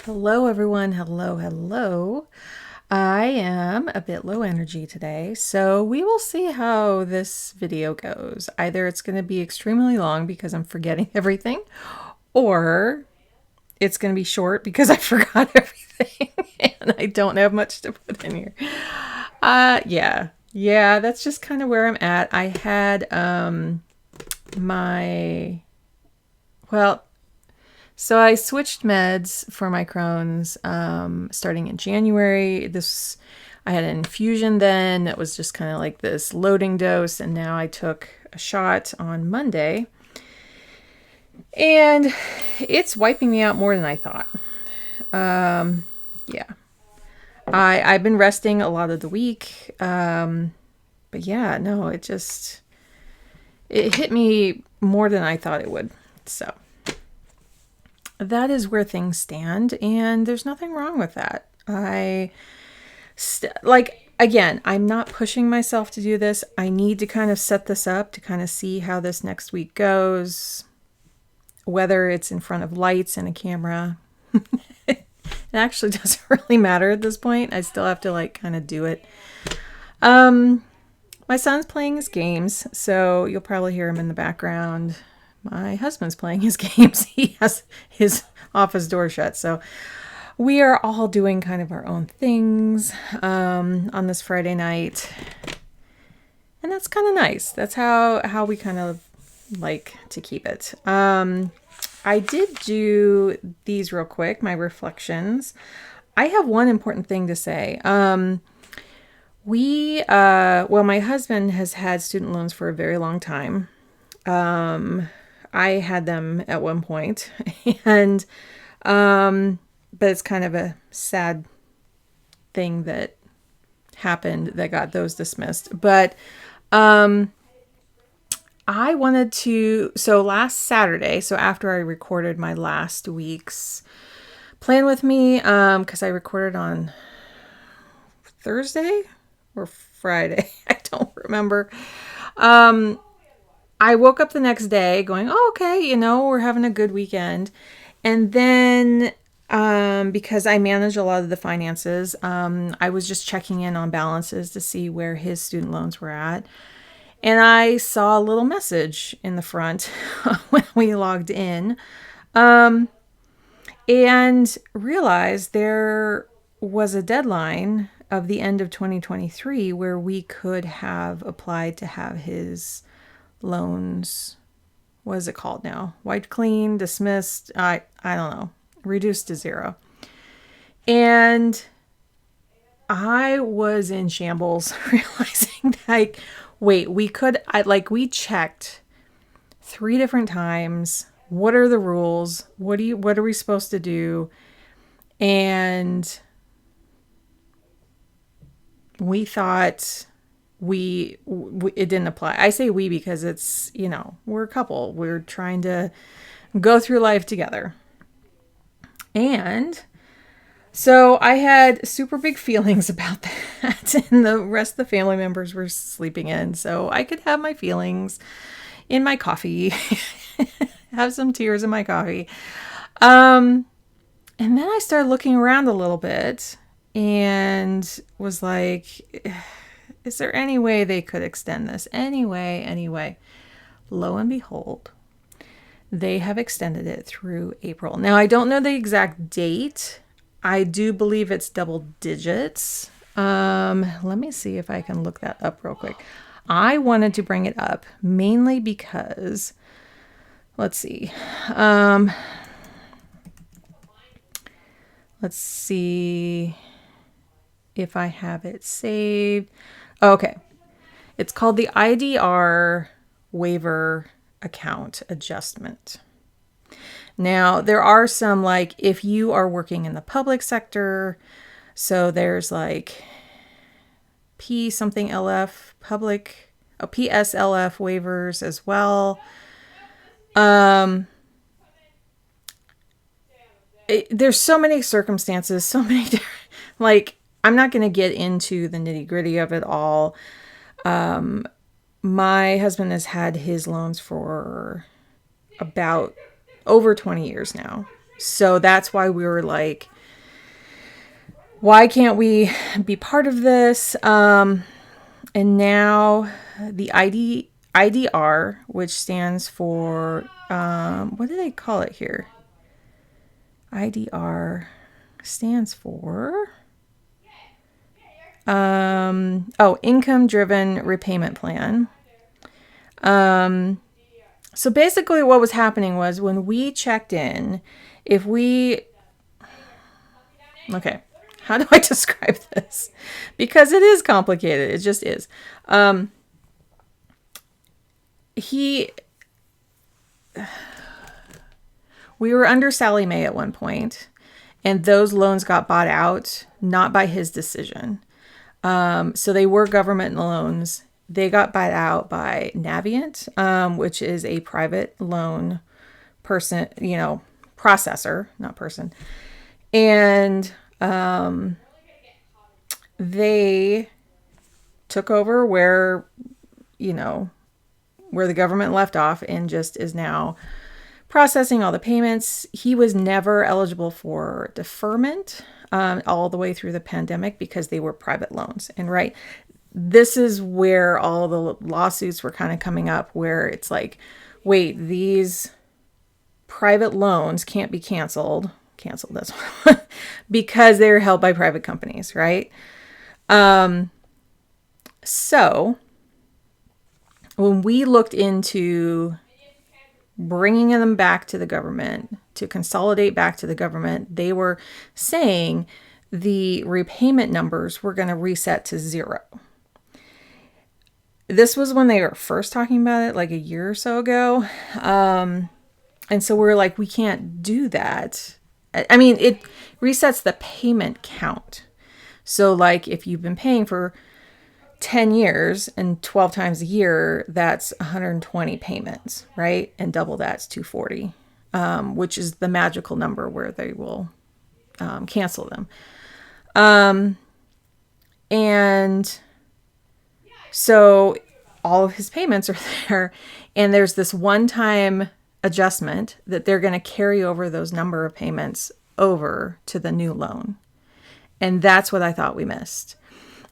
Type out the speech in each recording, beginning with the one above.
Hello, everyone. Hello. I am a bit low energy today, so we will see how this video goes. Either it's going to be extremely long because I'm forgetting everything, or it's going to be short because I forgot everything and I don't have much to put in here. Yeah, that's just kind of where I'm at. I had my well, So I switched meds for my Crohn's starting in January. I had an infusion then that was just kind of like this loading dose, and now I took a shot on Monday, and it's wiping me out more than I thought. Yeah, I've been resting a lot of the week, but yeah, no, it hit me more than I thought it would. So that is where things stand, and there's nothing wrong with that. Again, I'm not pushing myself to do this. I need to kind of set this up to kind of see how this next week goes, whether it's in front of lights and a camera. It actually doesn't really matter at this point. I still have to kind of do it. My son's playing his games, so you'll probably hear him in the background. My husband's playing his games. He has his office door shut. So we are all doing kind of our own things on this Friday night. And that's kind of nice. That's how we kind of like to keep it. I did do these real quick, my reflections. I have one important thing to say. My husband has had student loans for a very long time. I had them at one point, and but it's kind of a sad thing that happened that got those dismissed. But I wanted to, so last Saturday, so after I recorded my last week's Plan With Me, because I recorded on Thursday or Friday, I don't remember. I woke up the next day going, oh, okay, we're having a good weekend. And then because I manage a lot of the finances, I was just checking in on balances to see where his student loans were at. And I saw a little message in the front when we logged in, and realized there was a deadline of the end of 2023 where we could have applied to have his loans, what is it called now? Wiped clean, dismissed, I don't know, reduced to zero. And I was in shambles realizing wait, we checked 3 different times. What are the rules? What are we supposed to do? And we thought we it didn't apply. I say we because it's, we're a couple. We're trying to go through life together. And so I had super big feelings about that, and the rest of the family members were sleeping in, so I could have my feelings in my coffee, have some tears in my coffee. And then I started looking around a little bit and was like, is there any way they could extend this? Anyway, lo and behold, they have extended it through April. Now, I don't know the exact date. I do believe it's double digits. Let me see if I can look that up real quick. I wanted to bring it up mainly because, let's see. Let's see if I have it saved. Okay. It's called the IDR waiver account adjustment. Now, there are some, if you are working in the public sector, so there's P something LF public, PSLF waivers as well. There's so many circumstances, so many different, I'm not going to get into the nitty gritty of it all. My husband has had his loans for about over 20 years now. So that's why we were why can't we be part of this? And now the IDR, which stands for, what do they call it here? IDR stands for, income driven repayment plan. So basically what was happening was when we checked in, okay, how do I describe this? Because it is complicated. It just is. We were under Sally Mae at one point, and those loans got bought out, not by his decision. So they were government loans. They got bought out by Navient, which is a private loan person, processor, not person. And they took over where the government left off and just is now processing all the payments. He was never eligible for deferment all the way through the pandemic because they were private loans. And this is where all the lawsuits were kind of coming up, where it's like, wait, these private loans can't be canceled this one because they're held by private companies, right? So when we looked into bringing them back to the government, to consolidate back to the government, they were saying the repayment numbers were going to reset to 0. This was when they were first talking about it, like a year or so ago. And so we're like, we can't do that. I mean, it resets the payment count. So like if you've been paying for 10 years and 12 times a year, that's 120 payments, right? And double that's 240, which is the magical number where they will cancel them. And so all of his payments are there, and there's this one-time adjustment that they're going to carry over those number of payments over to the new loan. And that's what I thought we missed.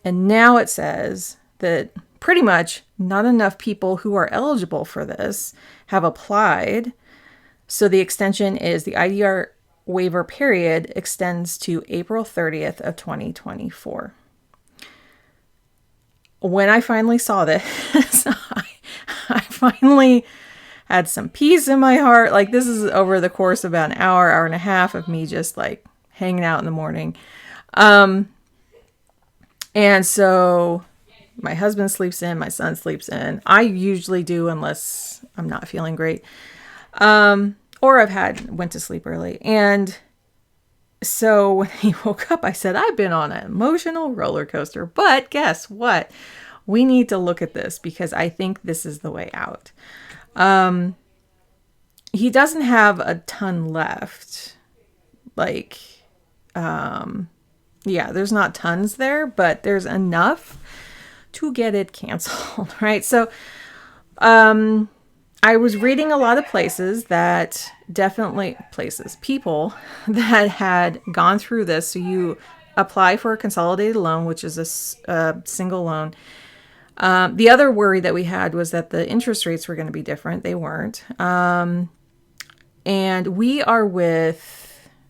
And now it says that pretty much not enough people who are eligible for this have applied. So the extension is the IDR waiver period extends to April 30th of 2024. When I finally saw this, I finally had some peace in my heart. Like, this is over the course of about an hour and a half of me just like hanging out in the morning. And so my husband sleeps in, my son sleeps in. I usually do unless I'm not feeling great. Or went to sleep early. And so when he woke up, I said, I've been on an emotional roller coaster, but guess what? We need to look at this because I think this is the way out. He doesn't have a ton left. There's not tons there, but there's enough to get it canceled, right? So, I was reading a lot of people that had gone through this. So you apply for a consolidated loan, which is a single loan. The other worry that we had was that the interest rates were going to be different. They weren't. And we are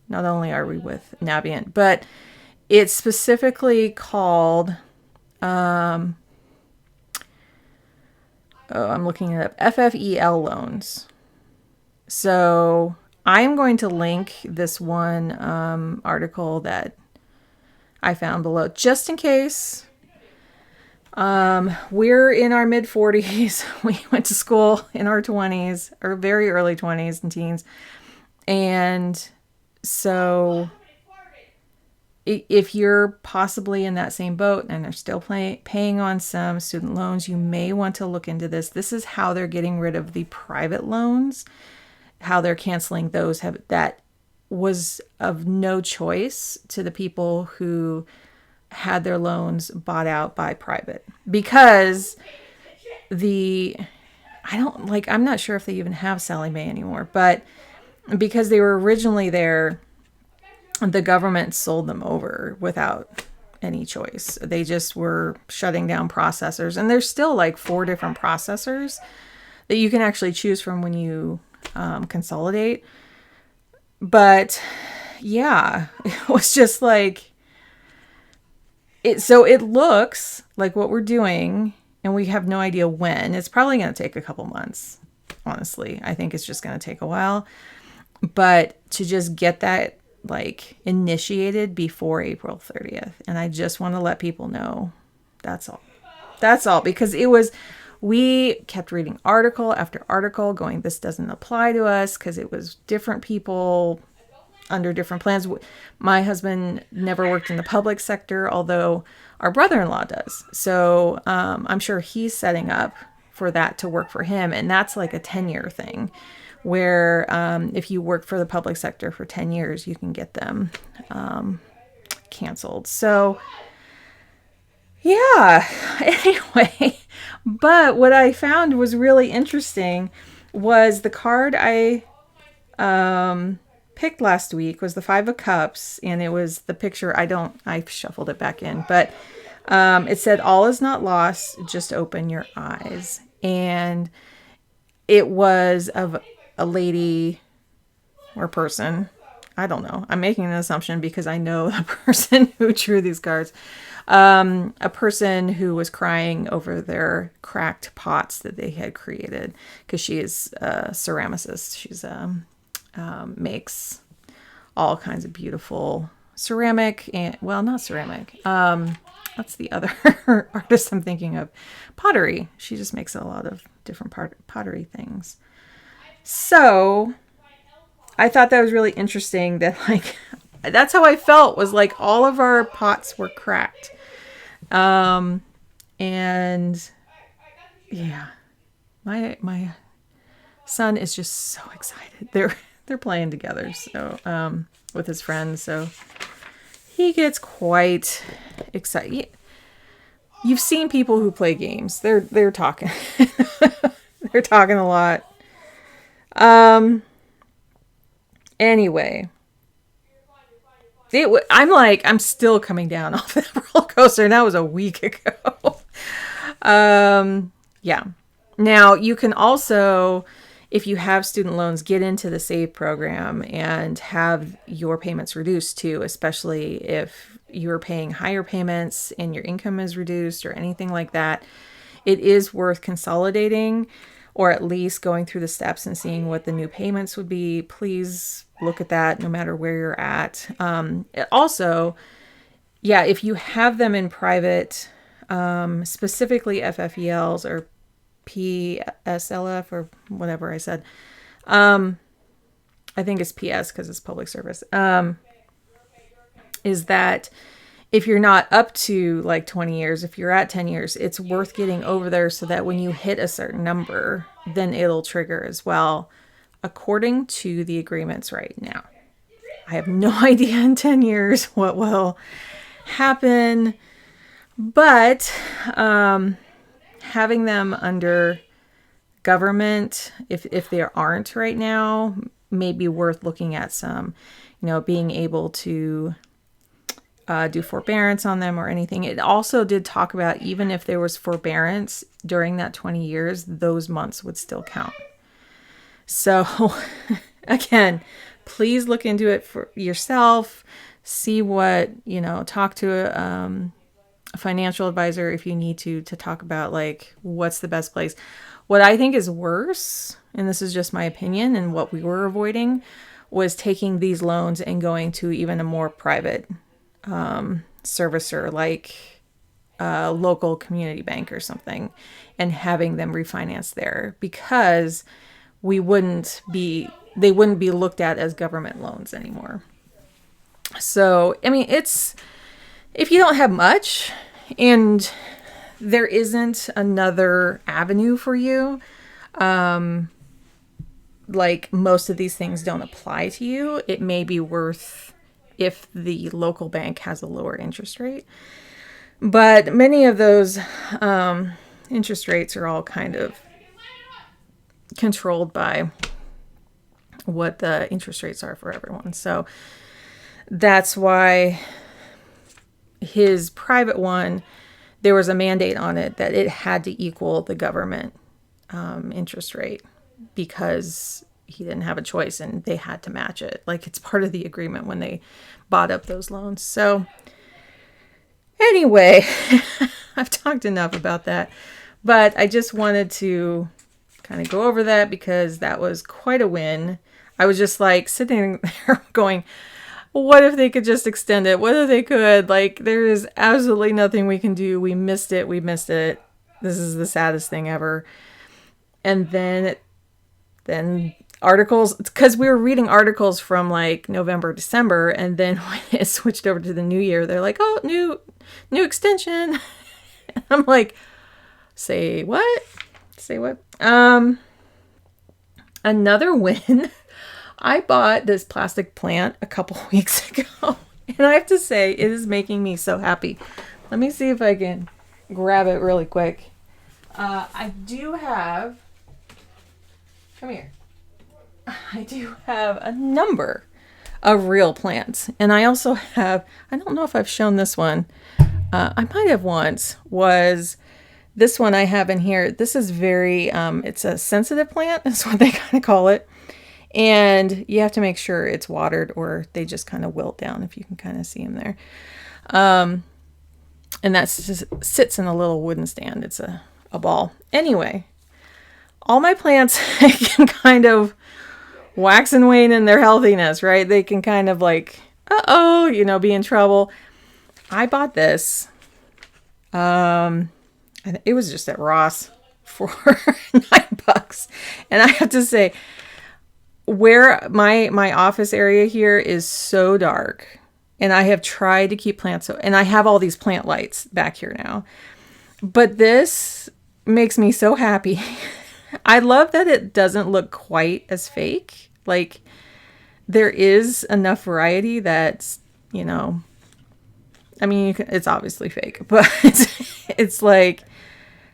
not only are we with Navient, but it's specifically called, I'm looking it up, FFEL loans. So I'm going to link this one article that I found below, just in case. We're in our mid 40s. We went to school in our 20s or very early 20s and teens. And so if you're possibly in that same boat and are still paying on some student loans, you may want to look into this. This is how they're getting rid of the private loans, how they're canceling those. That was of no choice to the people who had their loans bought out by private, because I'm not sure if they even have Sally Mae anymore, but because they were originally there the government sold them over without any choice. They just were shutting down processors. And there's still like 4 different processors that you can actually choose from when you consolidate. But yeah, it was just like, so it looks like what we're doing, and we have no idea when. It's probably going to take a couple months, honestly. I think it's just going to take a while. But to just get that like initiated before April 30th. And I just want to let people know that's all. That's all, because we kept reading article after article going, this doesn't apply to us, because it was different people under different plans. My husband never worked in the public sector, although our brother-in-law does. So I'm sure he's setting up for that to work for him. And that's like a 10-year thing where if you work for the public sector for 10 years, you can get them canceled. So yeah, anyway, but what I found was really interesting was the card I picked last week was the 5 of Cups, and it was the picture. I shuffled it back in, but it said, all is not lost, just open your eyes. And it was of a lady or person. I don't know. I'm making an assumption because I know the person who drew these cards. A person who was crying over their cracked pots that they had created, because she is a ceramicist. She's makes all kinds of beautiful ceramic and, well, not ceramic. What's the other artist I'm thinking of? Pottery. She just makes a lot of different pottery things. So I thought that was really interesting that like, that's how I felt, was like all of our pots were cracked. And yeah, my son is just so excited. They're playing together. So, with his friends. So he gets quite excited. You've seen people who play games. They're talking. They're talking a lot. Anyway, I'm still coming down off that roller coaster, and that was a week ago. Yeah. Now you can also, if you have student loans, get into the SAVE program and have your payments reduced too, especially if you're paying higher payments and your income is reduced or anything like that. It is worth consolidating, or at least going through the steps and seeing what the new payments would be. Please look at that no matter where you're at. Also, yeah, if you have them in private, specifically FFELs or PSLF or whatever I said. I think it's PS because it's public service. Is that if you're not up to like 20 years, if you're at 10 years, it's worth getting over there so that when you hit a certain number, then it'll trigger as well, according to the agreements right now. I have no idea in 10 years what will happen, but having them under government, if there aren't right now, may be worth looking at some, being able to do forbearance on them or anything. It also did talk about even if there was forbearance during that 20 years, those months would still count. So again, please look into it for yourself. See what, talk to a financial advisor if you need to talk about like what's the best place. What I think is worse, and this is just my opinion and what we were avoiding, was taking these loans and going to even a more private servicer like a local community bank or something and having them refinance there, because they wouldn't be looked at as government loans anymore. So, I mean, if you don't have much and there isn't another avenue for you, like most of these things don't apply to you, it may be worth if the local bank has a lower interest rate. But many of those interest rates are all kind of controlled by what the interest rates are for everyone. So That's why his private one, there was a mandate on it that it had to equal the government interest rate, because he didn't have a choice and they had to match it. Like, it's part of the agreement when they bought up those loans. So anyway, I've talked enough about that, but I just wanted to kind of go over that because that was quite a win. I was just like sitting there going, what if they could just extend it? What if they could? Like, there is absolutely nothing we can do. We missed it. We missed it. This is the saddest thing ever. And then articles, because we were reading articles from like November, December, and then when it switched over to the new year, they're like, oh, new extension. I'm like, say what? Say what? Another win. I bought this plastic plant a couple weeks ago, and I have to say, it is making me so happy. Let me see if I can grab it really quick. I do have, come here. I do have a number of real plants, and I also have, I don't know if I've shown this one. I might have once, was this one I have in here. This is very, it's a sensitive plant. That's what they kind of call it. And you have to make sure it's watered or they just kind of wilt down, if you can kind of see them there. And that just sits in a little wooden stand. It's a ball. Anyway, all my plants can kind of wax and wane in their healthiness, right? They can kind of like, be in trouble. I bought this. It was just at Ross for $9. And I have to say, where my office area here is so dark, and I have tried to keep plants, and I have all these plant lights back here now, but this makes me so happy. I love that it doesn't look quite as fake. Like, there is enough variety that's, I mean, it's obviously fake, but it's like,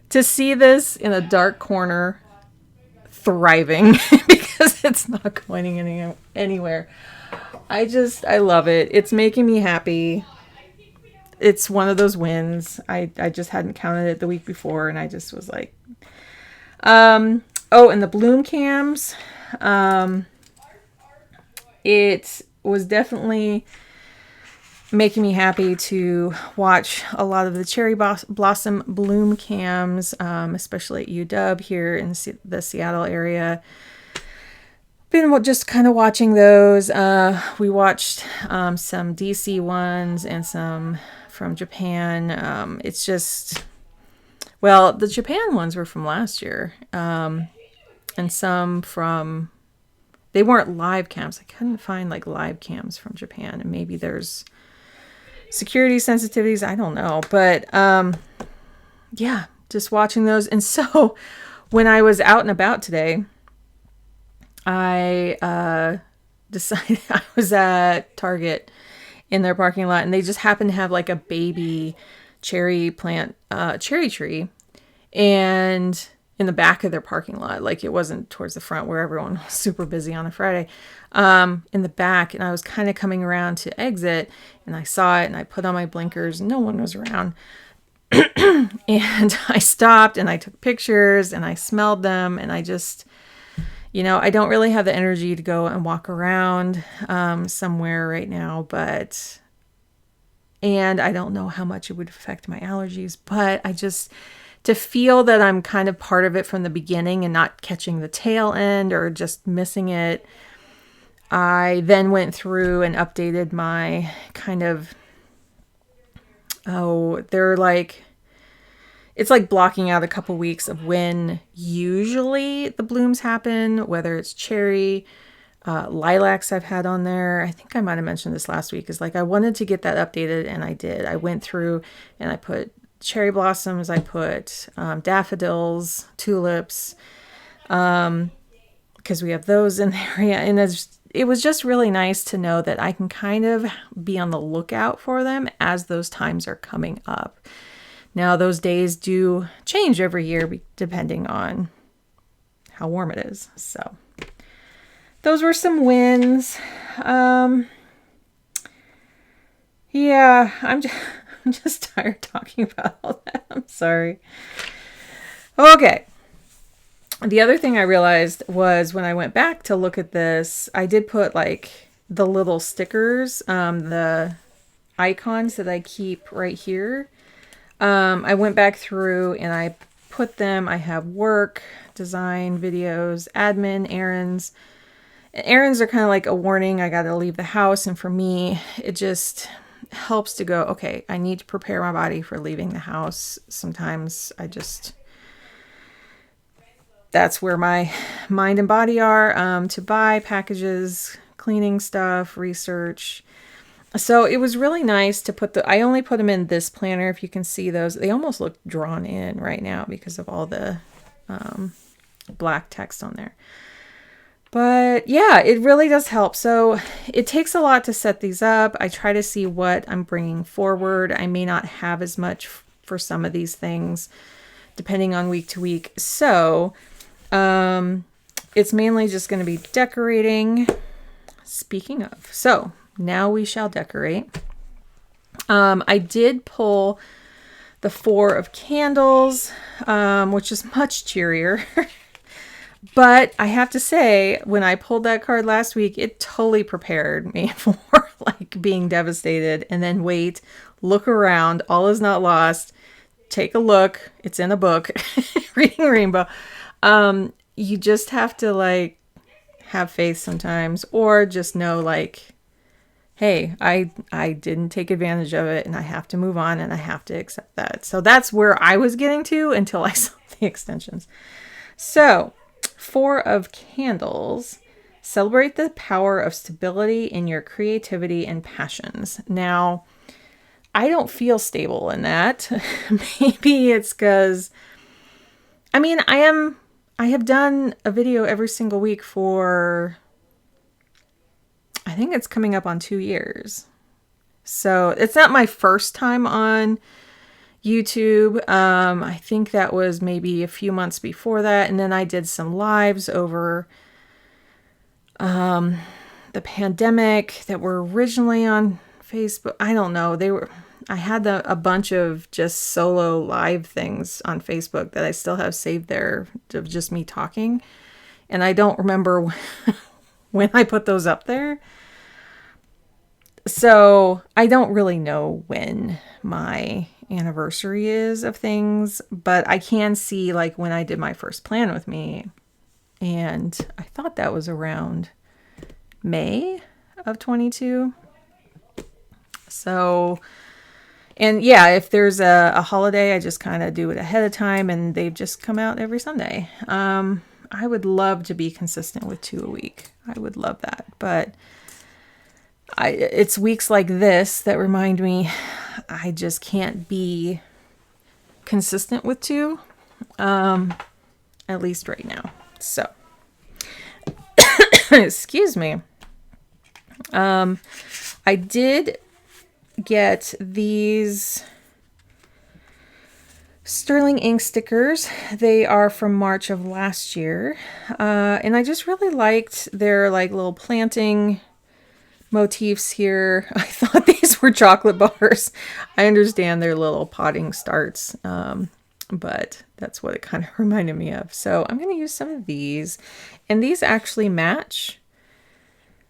to see this in a dark corner thriving because it's not going anywhere. I love it. It's making me happy. It's one of those wins. I just hadn't counted it the week before, and I just was like, and the bloom cams, it was definitely making me happy to watch a lot of the cherry blossom bloom cams, especially at UW here in the Seattle area. Been just kind of watching those. We watched some DC ones and some from Japan. It's just, well, the Japan ones were from last year, and some from, they weren't live cams. I couldn't find like live cams from Japan, and maybe there's security sensitivities, I don't know, but yeah, just watching those. And so when I was out and about today, I decided, I was at Target in their parking lot, and they just happened to have like a baby cherry plant, cherry tree, and in the back of their parking lot, like it wasn't towards the front where everyone was super busy on a Friday, in the back. And I was kind of coming around to exit, and I saw it, and I put on my blinkers. No one was around. And I stopped, and I took pictures, and I smelled them, and I just, I don't really have the energy to go and walk around somewhere right now, and I don't know how much it would affect my allergies, but to feel that I'm kind of part of it from the beginning and not catching the tail end or just missing it. I then went through and updated my kind of, it's like blocking out a couple weeks of when usually the blooms happen, whether it's cherry, lilacs I've had on there. I think I might have mentioned this last week, is like, I wanted to get that updated, and I did. I went through and I put cherry blossoms, I put daffodils, tulips, because we have those in the area. And it was just really nice to know that I can kind of be on the lookout for them as those times are coming up. Now, those days do change every year depending on how warm it is. So those were some wins. Yeah, I'm just tired talking about all that. I'm sorry. Okay. The other thing I realized was when I went back to look at this, I did put like the little stickers, the icons that I keep right here. I went back through and I put them. I have work, design, videos, admin, errands. Errands are kind of like a warning. I got to leave the house. And for me, it just helps to go, okay, I need to prepare my body for leaving the house. Sometimes that's where my mind and body are, to buy packages, cleaning stuff, research. So it was really nice to I only put them in this planner. If you can see those, they almost look drawn in right now because of all the black text on there. But yeah, it really does help. So it takes a lot to set these up. I try to see what I'm bringing forward. I may not have as much for some of these things depending on week to week. So it's mainly just going to be decorating. Speaking of, so now we shall decorate. I did pull the 4 of candles, which is much cheerier. But I have to say, when I pulled that card last week, it totally prepared me for like being devastated. And then wait, look around, all is not lost. Take a look. It's in a book, Reading Rainbow. You just have to like have faith sometimes, or just know like, hey, I didn't take advantage of it and I have to move on and I have to accept that. So that's where I was getting to until I saw the extensions. So 4 of candles. Celebrate the power of stability in your creativity and passions. Now, I don't feel stable in that. Maybe it's because, I mean, I have done a video every single week for, I think it's coming up on 2 years. So it's not my first time on YouTube. I think that was maybe a few months before that. And then I did some lives over the pandemic that were originally on Facebook. I don't know. I had a bunch of just solo live things on Facebook that I still have saved there of just me talking. And I don't remember when I put those up there. So I don't really know when my anniversary is of things, but I can see like when I did my first plan with me, and I thought that was around May of 22. So, and yeah, if there's a holiday, I just kind of do it ahead of time and they've just come out every Sunday. I would love to be consistent with 2 a week. I would love that, but it's weeks like this that remind me I just can't be consistent with 2, at least right now. So, excuse me. I did get these sterling ink stickers. They are from March of last year. And I just really liked their like little planting motifs here. I thought these were chocolate bars. I understand they're little potting starts, but that's what it kind of reminded me of. So I'm going to use some of these, and these actually match.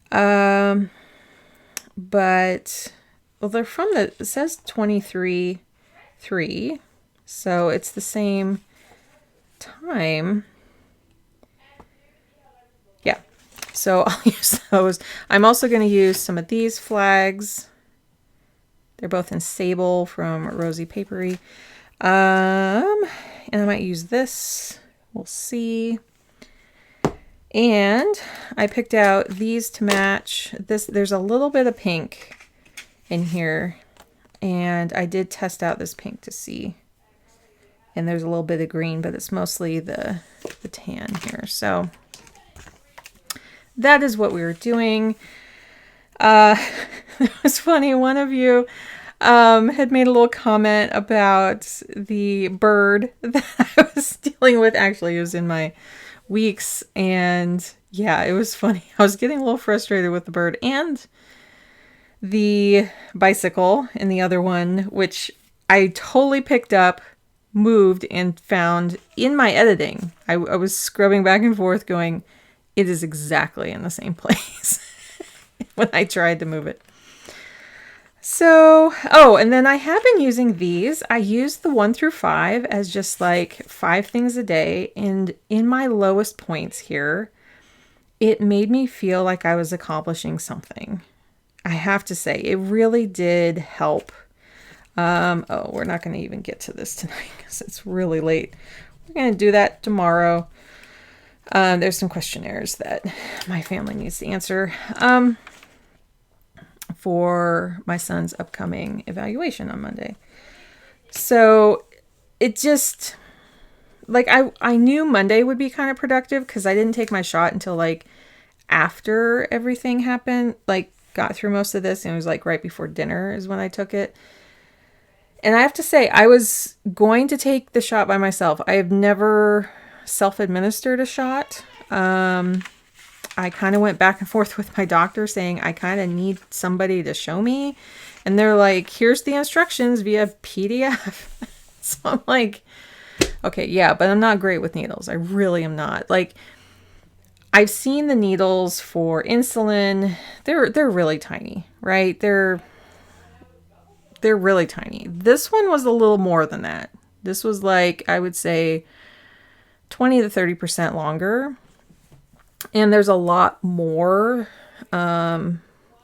But well, they're from it says 23.3, so it's the same time. Yeah. So I'll use those. I'm also going to use some of these flags. They're both in sable from Rosy Papery. And I might use this. We'll see. And I picked out these to match. There's a little bit of pink in here. And I did test out this pink to see. And there's a little bit of green, but it's mostly the tan here. So that is what we were doing. It was funny. One of you had made a little comment about the bird that I was dealing with. Actually, it was in my weeks. And yeah, it was funny. I was getting a little frustrated with the bird. And the bicycle in the other one, which I totally picked up, moved, and found in my editing. I was scrubbing back and forth going, it is exactly in the same place when I tried to move it. So, oh, and then I have been using these. I use the 1 through 5 as just like 5 things a day. And in my lowest points here, it made me feel like I was accomplishing something. I have to say, it really did help. Oh, we're not going to even get to this tonight because it's really late. We're going to do that tomorrow. There's some questionnaires that my family needs to answer for my son's upcoming evaluation on Monday. So it just, like, I knew Monday would be kind of productive because I didn't take my shot until like after everything happened, like got through most of this, and it was like right before dinner is when I took it. And I have to say, I was going to take the shot by myself. I have never self-administered a shot. I kind of went back and forth with my doctor saying I kind of need somebody to show me. And they're like, here's the instructions via PDF. So I'm like, okay, yeah, but I'm not great with needles. I really am not. Like, I've seen the needles for insulin. They're really tiny, right? They're really tiny. This one was a little more than that. This was like, I would say 20 to 30% longer. And there's a lot more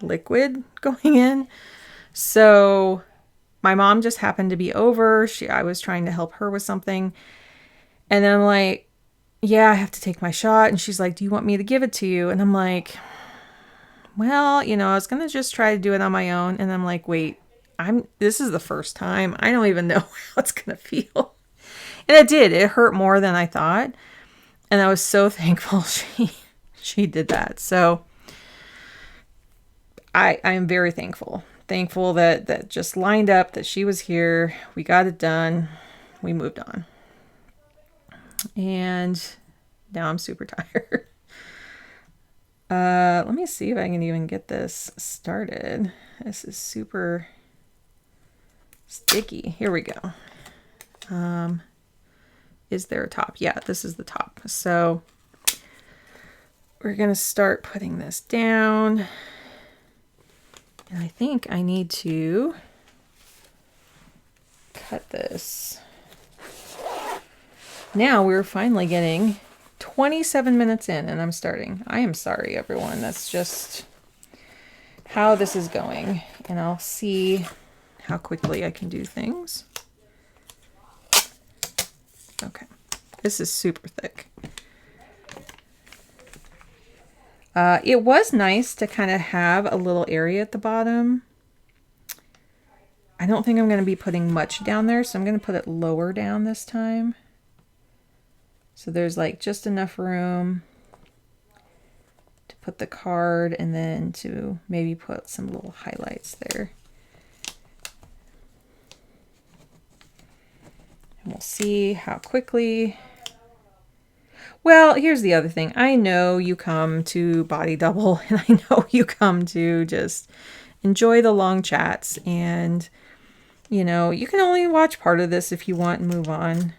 liquid going in. So my mom just happened to be over. I was trying to help her with something. And then I'm like, yeah, I have to take my shot. And she's like, do you want me to give it to you? And I'm like, well, I was going to just try to do it on my own. And I'm like, wait, this is the first time. I don't even know how it's going to feel. And it did. It hurt more than I thought. And I was so thankful she did that. So I am very thankful. Thankful that just lined up, that she was here. We got it done. We moved on. And now I'm super tired. Let me see if I can even get this started. This is super sticky. Here we go. Is there a top? Yeah, this is the top. So we're going to start putting this down. And I think I need to cut this. Now we're finally getting 27 minutes in and I'm starting. I am sorry, everyone. That's just how this is going. And I'll see how quickly I can do things. Okay. This is super thick. It was nice to kind of have a little area at the bottom. I don't think I'm going to be putting much down there, so I'm going to put it lower down this time. So there's like just enough room to put the card and then to maybe put some little highlights there. And we'll see how quickly. Well, here's the other thing. I know you come to Body Double and I know you come to just enjoy the long chats, and you can only watch part of this if you want and move on.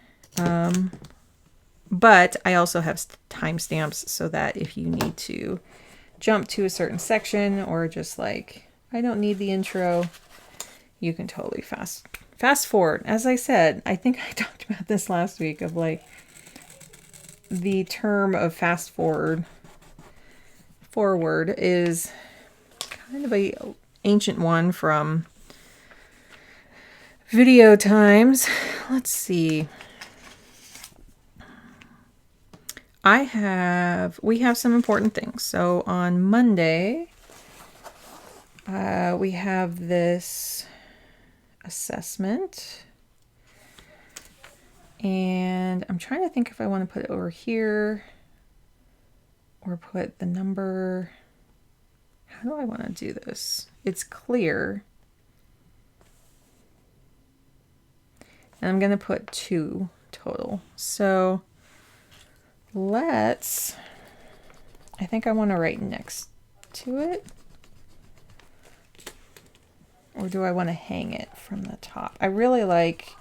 But I also have timestamps so that if you need to jump to a certain section or just like, I don't need the intro, you can totally fast forward. As I said, I think I talked about this last week of like the term of fast forward is kind of a ancient one from video times. Let's see. We have some important things. So on Monday, we have this assessment. And I'm trying to think if I want to put it over here or put the number. How do I want to do this? It's clear. And I'm going to put 2 total. So I think I want to write next to it. Or do I want to hang it from the top? I really like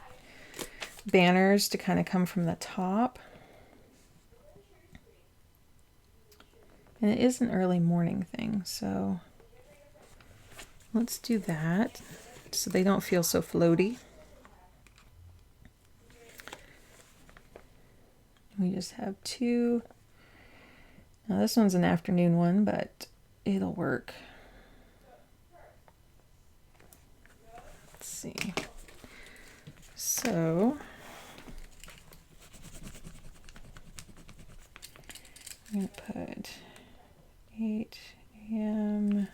banners to kind of come from the top. And it is an early morning thing, so let's do that so they don't feel so floaty. We just have two. Now this one's an afternoon one, but it'll work. Let's see. So I'm going to put 8 a.m.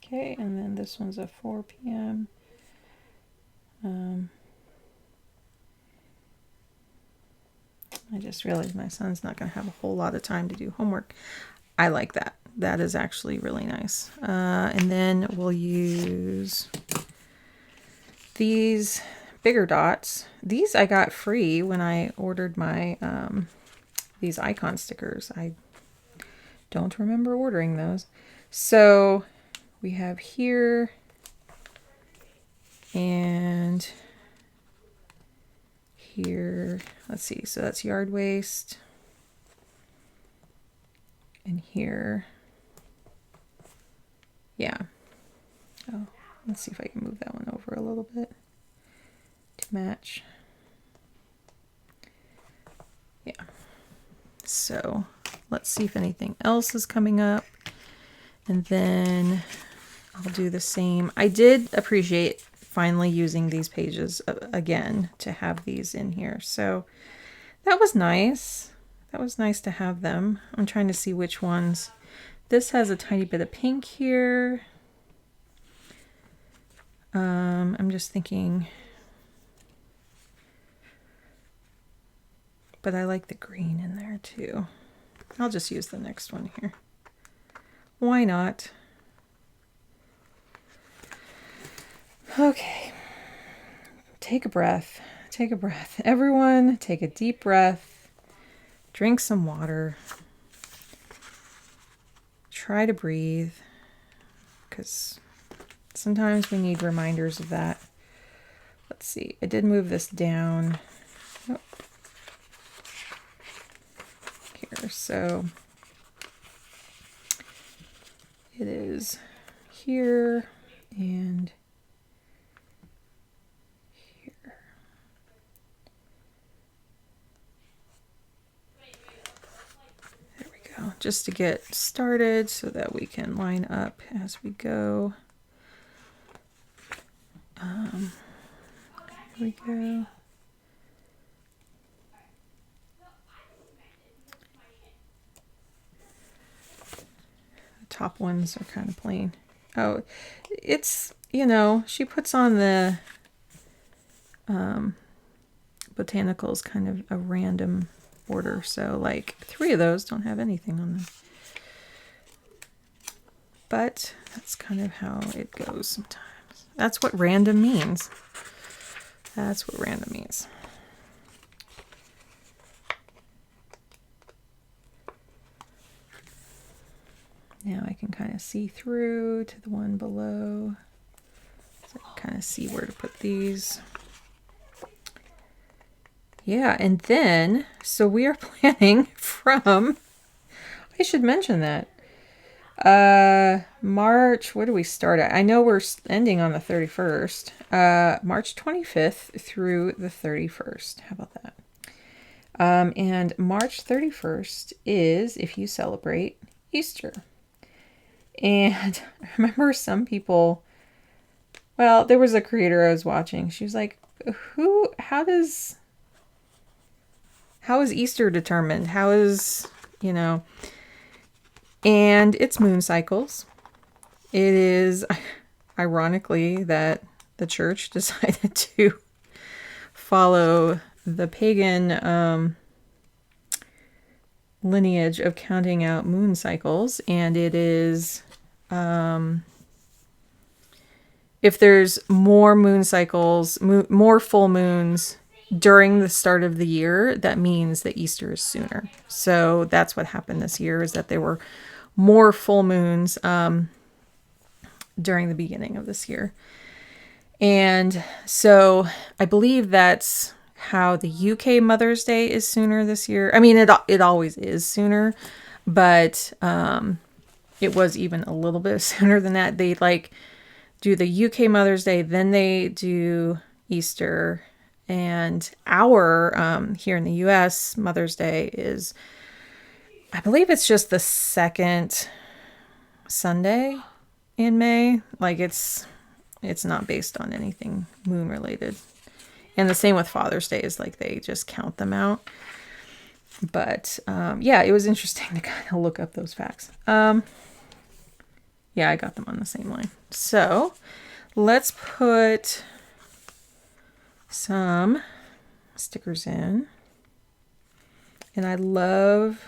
Okay, and then this one's a 4 p.m. I just realized my son's not going to have a whole lot of time to do homework. I like that. That is actually really nice. And then we'll use these bigger dots. These I got free when I ordered my these icon stickers. I don't remember ordering those. So we have here and here. Let's see. So that's yard waste. And here. Yeah. Oh, let's see if I can move that one over a little bit to match. Yeah. So let's see if anything else is coming up. And then I'll do the same. I did appreciate finally using these pages again to have these in here. So that was nice. That was nice to have them. I'm trying to see which ones. This has a tiny bit of pink here. I'm just thinking, but I like the green in there too. I'll just use the next one here. Why not? Okay. Take a breath. Take a breath. Everyone, take a deep breath. Drink some water. Try to breathe, because sometimes we need reminders of that. Let's see. I did move this down. Oh. Here, so it is here and here. There we go. Just to get started so that we can line up as we go. Here we go. The top ones are kind of plain. Oh, it's, you know, she puts on the botanicals kind of a random order. So like 3 of those don't have anything on them. But that's kind of how it goes sometimes. That's what random means. That's what random means. Now I can kind of see through to the one below. So I can kind of see where to put these. Yeah, and then, so we are planning from, I should mention that. March, what do we start at? I know we're ending on the 31st. March 25th through the 31st. How about that? And March 31st is if you celebrate Easter. And I remember some people, well, there was a creator I was watching. She was like, how is Easter determined? How is, you know, and it's moon cycles. It is ironically that the church decided to follow the pagan lineage of counting out moon cycles, and it is if there's more moon cycles, more full moons during the start of the year, that means that Easter is sooner. So that's what happened this year, is that there were more full moons during the beginning of this year. And so I believe that's how the UK Mother's Day is sooner this year. I mean, it always is sooner, but it was even a little bit sooner than that. They like do the UK Mother's Day, then they do Easter, and our here in the US Mother's Day is, I believe it's just the second Sunday in May. Like it's not based on anything moon related. And the same with Father's Day, is like they just count them out. But yeah, it was interesting to kind of look up those facts. Yeah, I got them on the same line. So let's put some stickers in. And I love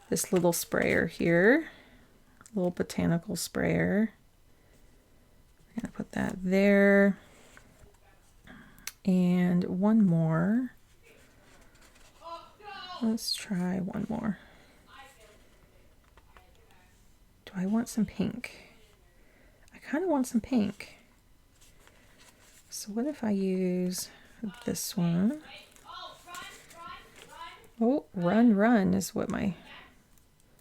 this little sprayer here, little botanical sprayer. I'm gonna put that there. And one more. Let's try one more. Do I want some pink? I kind of want some pink. So what if I use this one? Oh, run, run is what my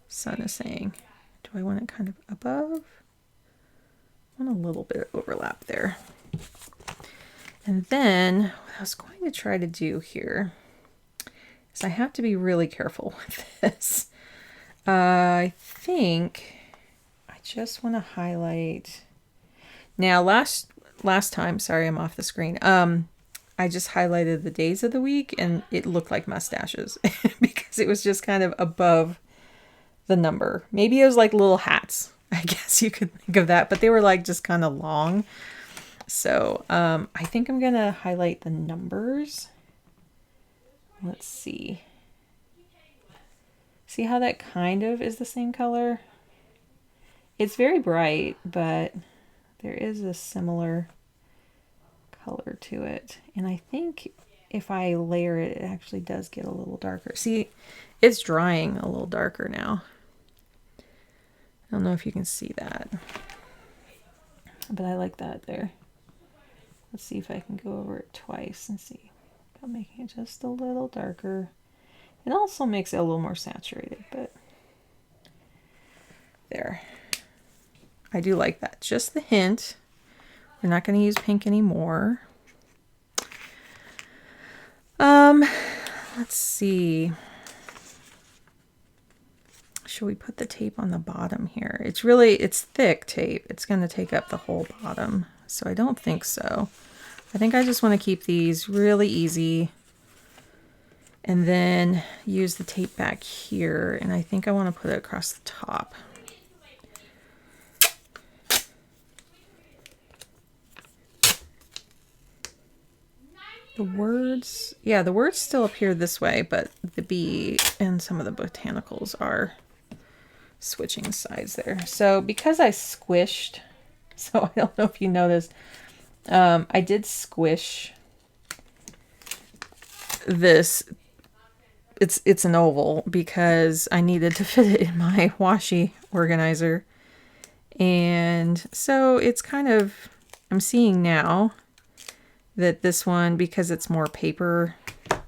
son is saying. Do I want it kind of above? I want a little bit of overlap there. And then what I was going to try to do here is I have to be really careful with this. I think I just want to highlight. Now last time, sorry, I'm off the screen. I just highlighted the days of the week and it looked like mustaches because it was just kind of above the number. Maybe it was like little hats. I guess you could think of that, but they were like just kind of long. So I think I'm gonna highlight the numbers. Let's see. See how that kind of is the same color? It's very bright, but there is a similar color to it. And I think if I layer it, it actually does get a little darker. See, it's drying a little darker now. I don't know if you can see that, but I like that there. Let's see if I can go over it twice and see about making it just a little darker. It also makes it a little more saturated, but there. I do like that. Just the hint. We're not going to use pink anymore. Let's see. Should we put the tape on the bottom here? It's thick tape. It's going to take up the whole bottom. So I don't think so. I think I just want to keep these really easy and then use the tape back here. And I think I want to put it across the top. The words, yeah, the words still appear this way, but the B and some of the botanicals are switching sides there. So because I squished, so I don't know if you noticed, I did squish this. It's an oval because I needed to fit it in my washi organizer. And so it's kind of, I'm seeing now that this one, because it's more paper,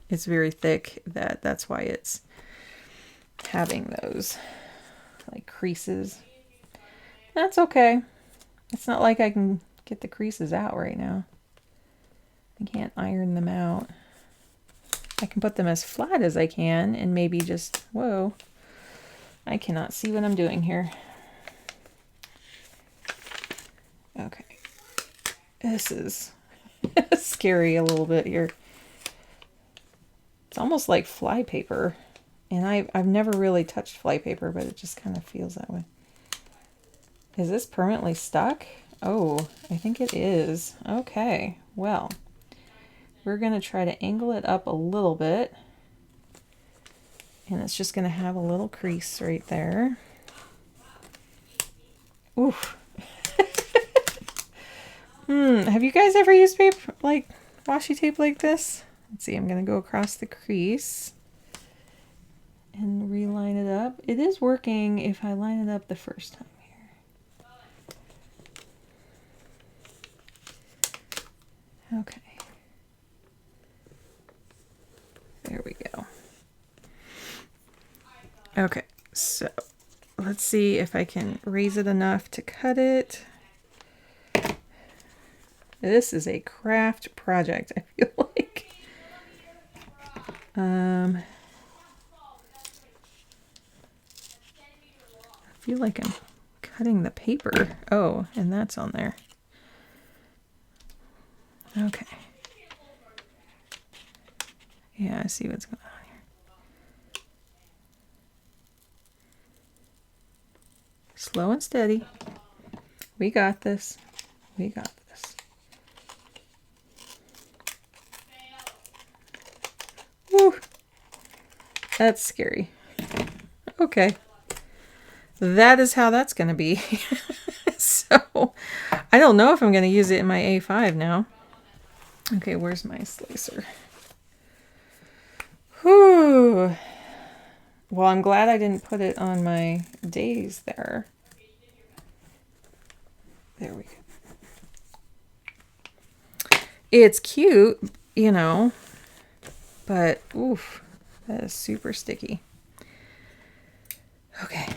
it's very thick, that's why it's having those like creases. That's okay. It's not like I can get the creases out right now. I can't iron them out. I can put them as flat as I can and maybe just, whoa, I cannot see what I'm doing here. Okay. This is scary a little bit here. It's almost like fly paper. And I've never really touched fly paper, but it just kind of feels that way. Is this permanently stuck? Oh, I think it is. Okay, well, we're going to try to angle it up a little bit. And it's just going to have a little crease right there. Oof. Have you guys ever used paper, like washi tape like this. Let's see, I'm going to go across the crease and reline it up. It is working if I line it up the first time here. Okay. There we go. Okay, so let's see if I can raise it enough to cut it. This is a craft project, I feel like. I feel like I'm cutting the paper. Oh, and that's on there. Okay. Yeah, I see what's going on here. Slow and steady. We got this. We got this. Woo! That's scary. Okay. That is how that's going to be. So, I don't know if I'm going to use it in my A5 now. Okay, where's my slicer? Whew. Well, I'm glad I didn't put it on my days there. There we go. It's cute, you know, but oof, that is super sticky. Okay,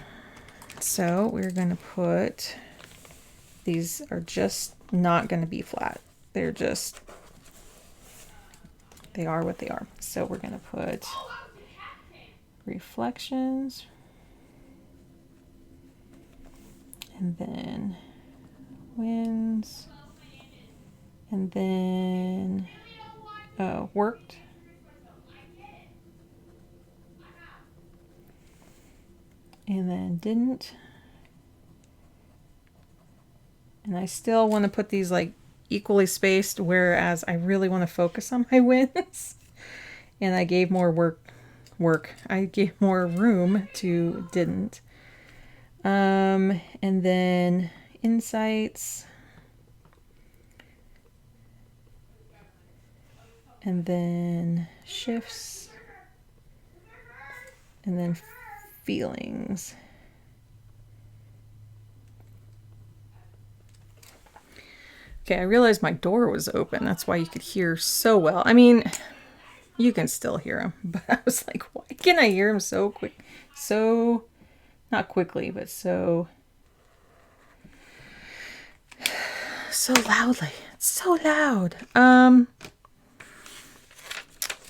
so we're going to put, these are just not going to be flat. They're just, they are what they are. So we're going to put reflections, and then winds, and then worked, and then didn't. And I still want to put these like equally spaced, whereas I really want to focus on my wins. And I gave more I gave more room to didn't. And then insights. And then shifts. And then feelings. Okay, I realized my door was open. That's why you could hear so well. I mean, you can still hear him, but I was like, why can I hear him so quick? So, not quickly, but so loudly. It's so loud.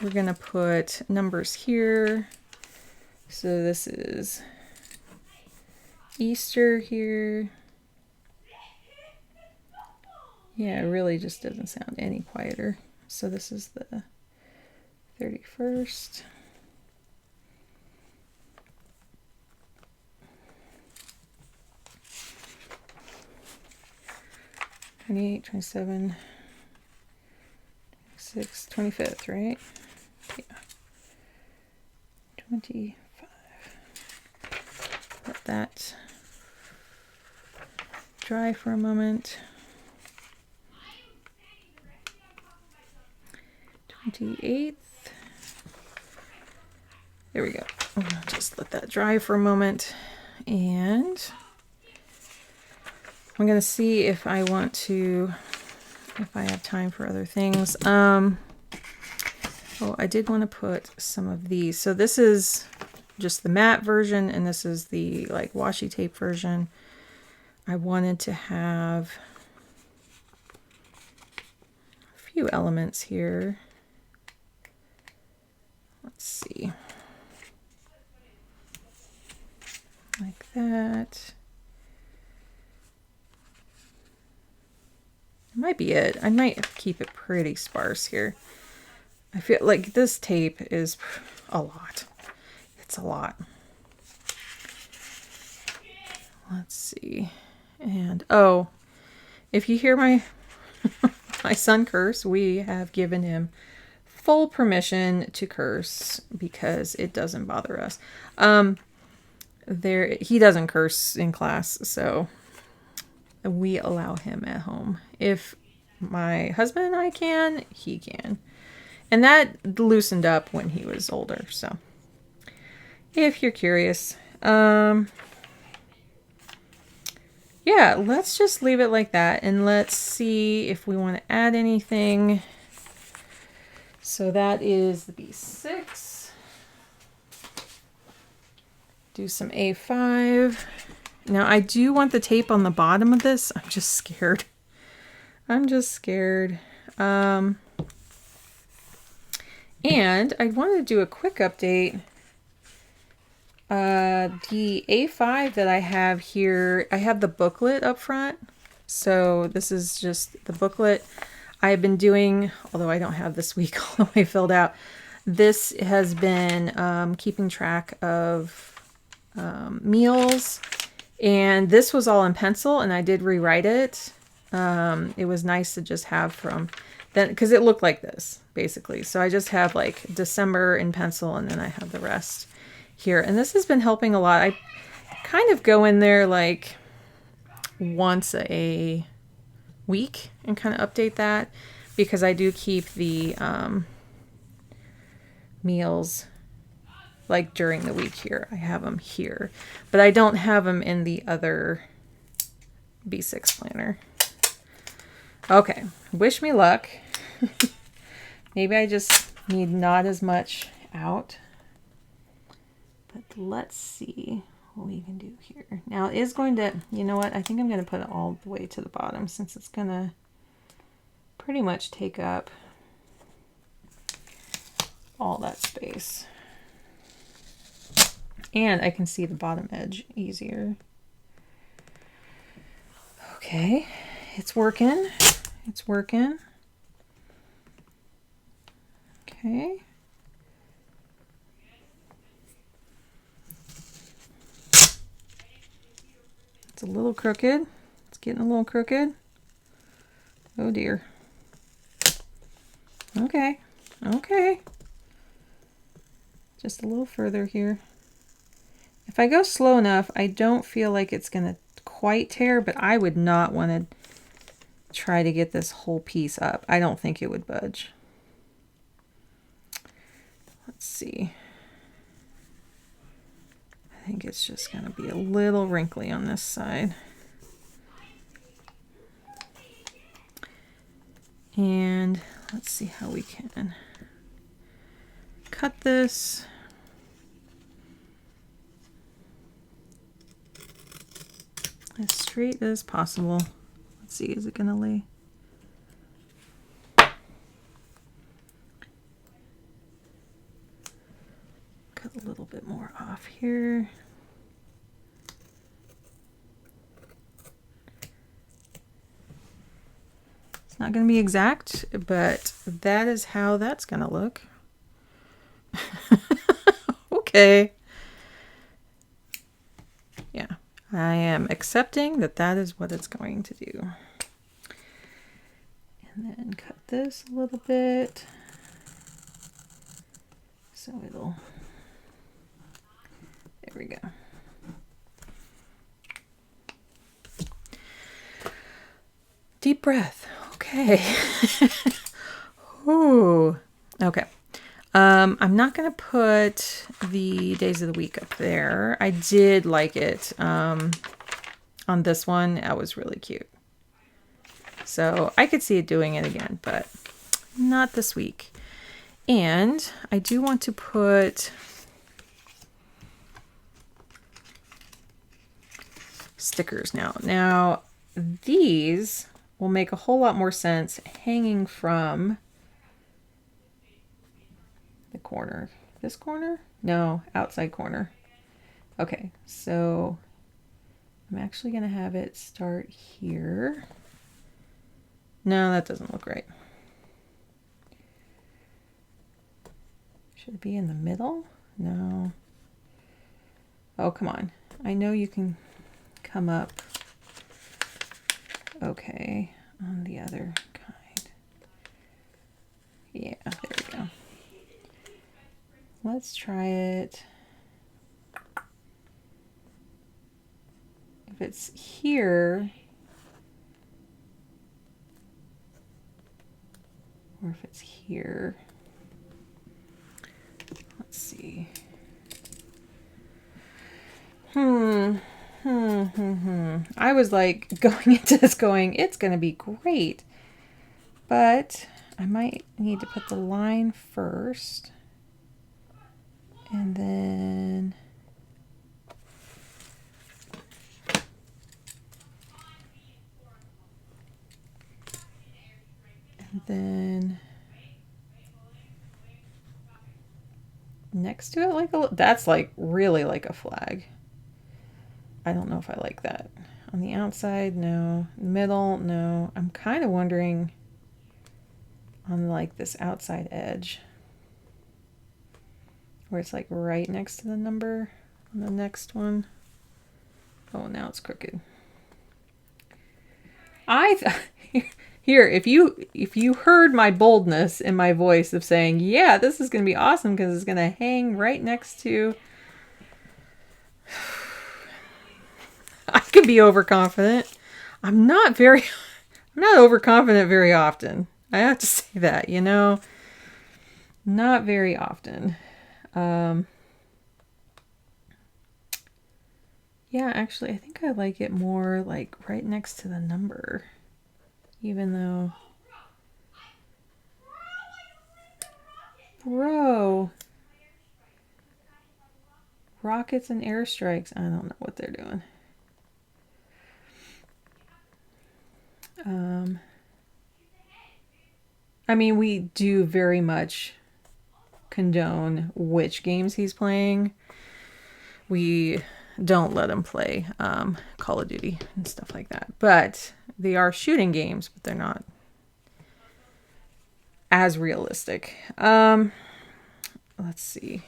We're going to put numbers here. So this is Easter here. Yeah, it really just doesn't sound any quieter. So this is the 31st. '28, 27, 26, 25th, right? Yeah. 25. Let that dry for a moment. 28th. There we go. I'll just let that dry for a moment. And I'm going to see if I want to, if I have time for other things. Oh, I did want to put some of these. So this is just the matte version, and this is the like washi tape version. I wanted to have a few elements here. Let's see. Like that. Might be it. I might keep it pretty sparse here. I feel like this tape is a lot. It's a lot. Let's see. And oh, if you hear my my son curse, we have given him full permission to curse because it doesn't bother us. He doesn't curse in class, so we allow him at home. If my husband and I can, he can. And that loosened up when he was older, so if you're curious. Yeah, let's just leave it like that, and let's see if we want to add anything. So that is the B6. Do some A5. Now I do want the tape on the bottom of this. I'm just scared. I'm just scared. And I wanted to do a quick update. The A5 that I have here, I have the booklet up front. So this is just the booklet I've been doing, although I don't have this week all the way filled out. This has been keeping track of meals, and this was all in pencil, and I did rewrite it. It was nice to just have from then, because it looked like this basically. So I just have like December in pencil, and then I have the rest here, and this has been helping a lot. I kind of go in there like once a week and kind of update that, because I do keep the meals like during the week here. I have them here, but I don't have them in the other B6 planner. Okay, wish me luck. Maybe I just need not as much out. But let's see what we can do here. Now it is going to, you know what, I think I'm going to put it all the way to the bottom, since it's going to pretty much take up all that space. And I can see the bottom edge easier. Okay, it's working. It's working. Okay. It's a little crooked. It's getting a little crooked. Oh dear. Okay. Okay. Just a little further here. If I go slow enough, I don't feel like it's going to quite tear, but I would not want to try to get this whole piece up. I don't think it would budge. Let's see. I think it's just going to be a little wrinkly on this side. And let's see how we can cut this. As straight as possible. Let's see, is it going to lay? Cut a little bit more off here. It's not going to be exact, but that is how that's going to look. Okay. Yeah, I am accepting that that is what it's going to do. And then cut this a little bit. So it'll, there we go. Deep breath. Okay. Ooh. Okay. I'm not going to put the days of the week up there. I did like it on this one. That was really cute. So I could see it doing it again, but not this week. And I do want to put stickers now. Now, these will make a whole lot more sense hanging from the corner. This corner? No, outside corner. Okay, so I'm actually going to have it start here. No, that doesn't look right. Should it be in the middle? No. Oh, come on. I know you can come up. Okay, on the other kind. Yeah, there we go. Let's try it. If it's here, or if it's here. Let's see. I was like going into this going, it's going to be great. But I might need to put the line first. And then next to it, like that's like really like a flag. I don't know if I like that. On the outside, no. Middle, no. I'm kind of wondering on like this outside edge where it's like right next to the number on the next one. Oh, now it's crooked. Here, if you heard my boldness in my voice of saying, yeah, this is going to be awesome because it's going to hang right next to... I could be overconfident. I'm not overconfident very often. I have to say that, you know, not very often. Yeah, actually, I think I like it more like right next to the number, even though, bro, rockets and airstrikes. I don't know what they're doing. I mean, we do very much condone which games he's playing. We don't let him play Call of Duty and stuff like that. But they are shooting games, but they're not as realistic. Let's see.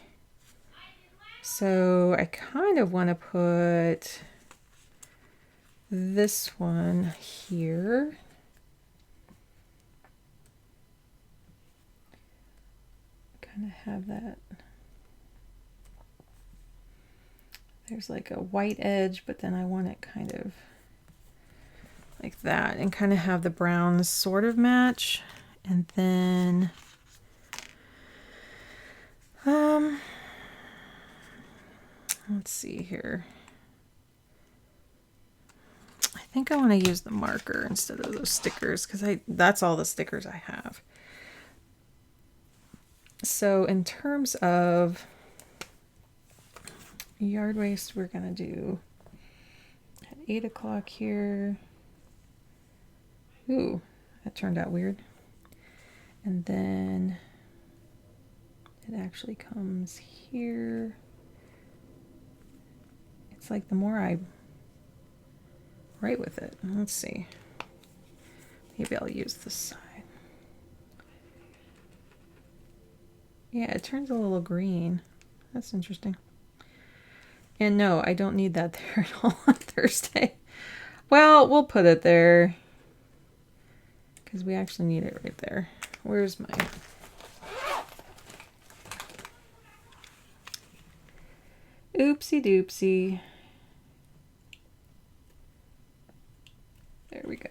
So I kind of want to put this one here. Kind of have that. There's like a white edge, but then I want it kind of like that and kind of have the browns sort of match. And then let's see here. I think I want to use the marker instead of those stickers because that's all the stickers I have. So in terms of yard waste, we're going to do at 8 o'clock here. Ooh, that turned out weird. And then it actually comes here. It's like the more I write with it. Let's see. Maybe I'll use this side. Yeah, it turns a little green. That's interesting. And no, I don't need that there at all on Thursday. Well, we'll put it there because we actually need it right there. Where's my... Oopsie doopsie. There we go.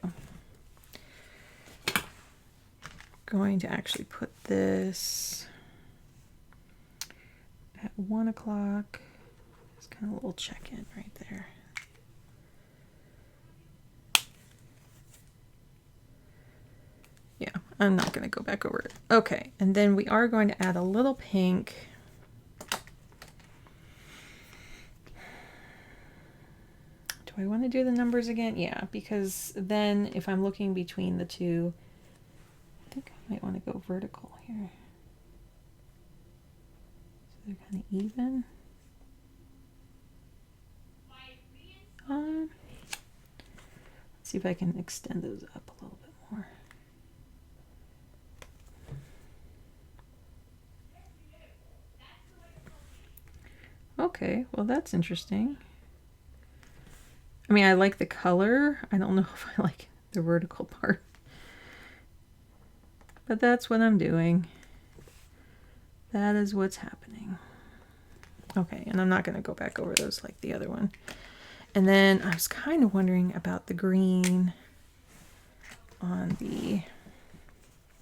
Going to actually put this at 1 o'clock. It's kind of a little check-in right there. Yeah, I'm not going to go back over it. Okay, and then we are going to add a little pink. Do I want to do the numbers again? Yeah, because then if I'm looking between the two, I think I might want to go vertical here. So they're kind of even. Let's see if I can extend those up a little bit more. Okay, well that's interesting. I mean, I like the color. I don't know if I like the vertical part. But that's what I'm doing. That is what's happening. Okay, and I'm not going to go back over those like the other one. And then I was kind of wondering about the green on the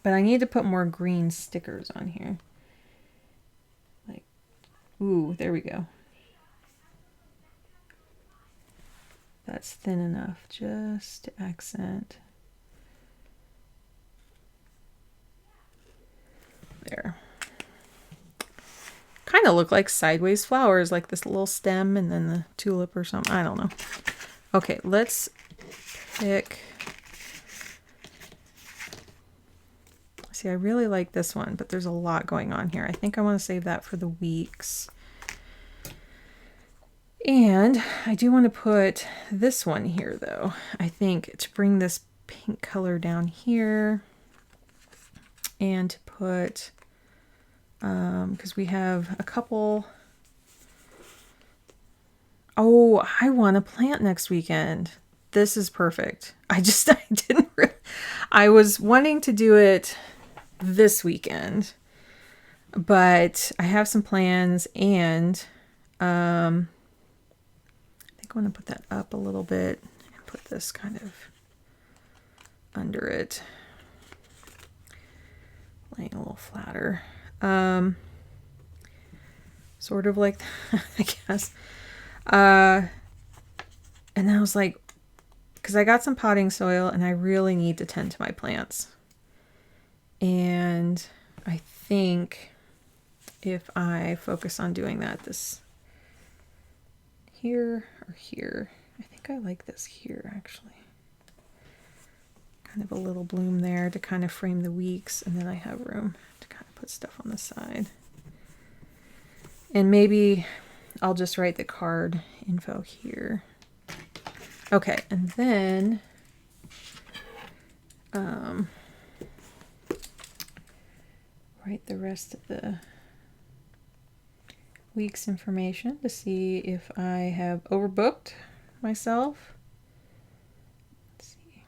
But I need to put more green stickers on here. Like, ooh, there we go. That's thin enough just to accent. There. Kind of look like sideways flowers, like this little stem and then the tulip or something. I don't know. Okay, let's pick. See, I really like this one, but there's a lot going on here. I think I want to save that for the weeks. And I do want to put this one here, though. I think to bring this pink color down here and to put, because we have a couple. Oh, I want to plant next weekend. This is perfect. I didn't, I was wanting to do it this weekend, but I have some plans and, I want to put that up a little bit and put this kind of under it, laying a little flatter, sort of like that, I guess. And I was like, because I got some potting soil and I really need to tend to my plants, and I think if I focus on doing that, this here or here. I think I like this here, actually. Kind of a little bloom there to kind of frame the weeks, and then I have room to kind of put stuff on the side. And maybe I'll just write the card info here. Okay, and then write the rest of the week's information to see if I have overbooked myself. Let's see.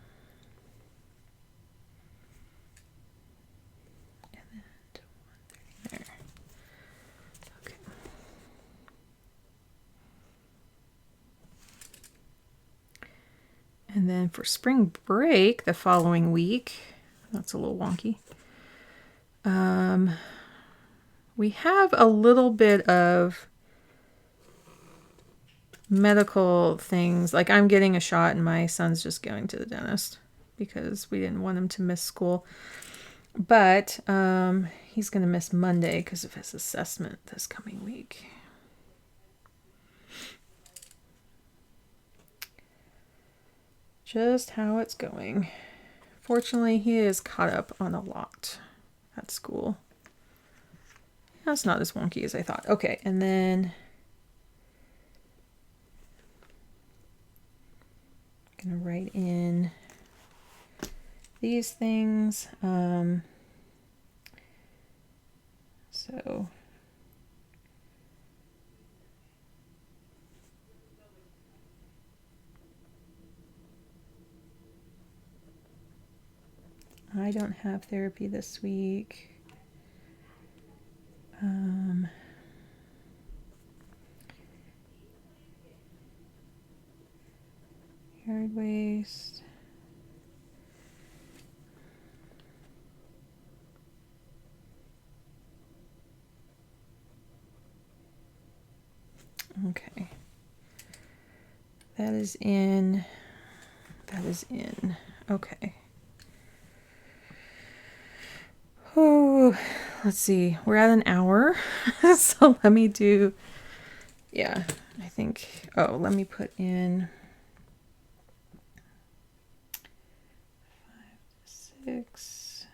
And then 130 there. Okay. And then for spring break the following week, that's a little wonky. We have a little bit of medical things. Like I'm getting a shot and my son's just going to the dentist because we didn't want him to miss school. But he's going to miss Monday because of his assessment this coming week. Just how it's going. Fortunately, he is caught up on a lot at school. That's not as wonky as I thought. Okay, and then I'm going to write in these things. So I don't have therapy this week. Yard waste. Okay. That is in. That is in. Okay. Oh, let's see. We're at an hour. So let me do. Yeah, I think. Oh, let me put in 5 to 6.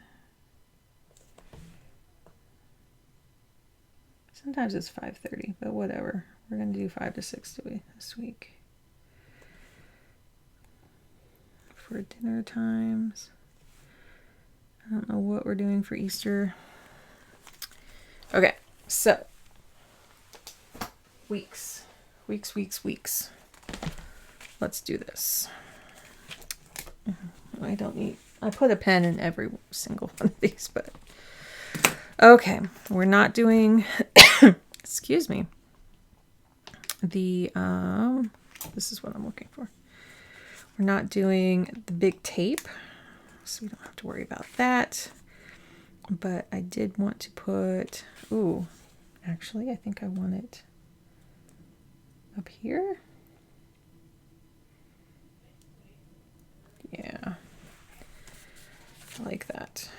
Sometimes it's 5:30, but whatever. We're going to do 5 to 6 this week. For dinner times. I don't know what we're doing for Easter. Okay, so weeks. Let's do this. I put a pen in every single one of these, but okay, we're not doing, excuse me, the, this is what I'm looking for. We're not doing the big tape, so we don't have to worry about that. But I did want to put, ooh, actually, I think I want it up here. Yeah, I like that.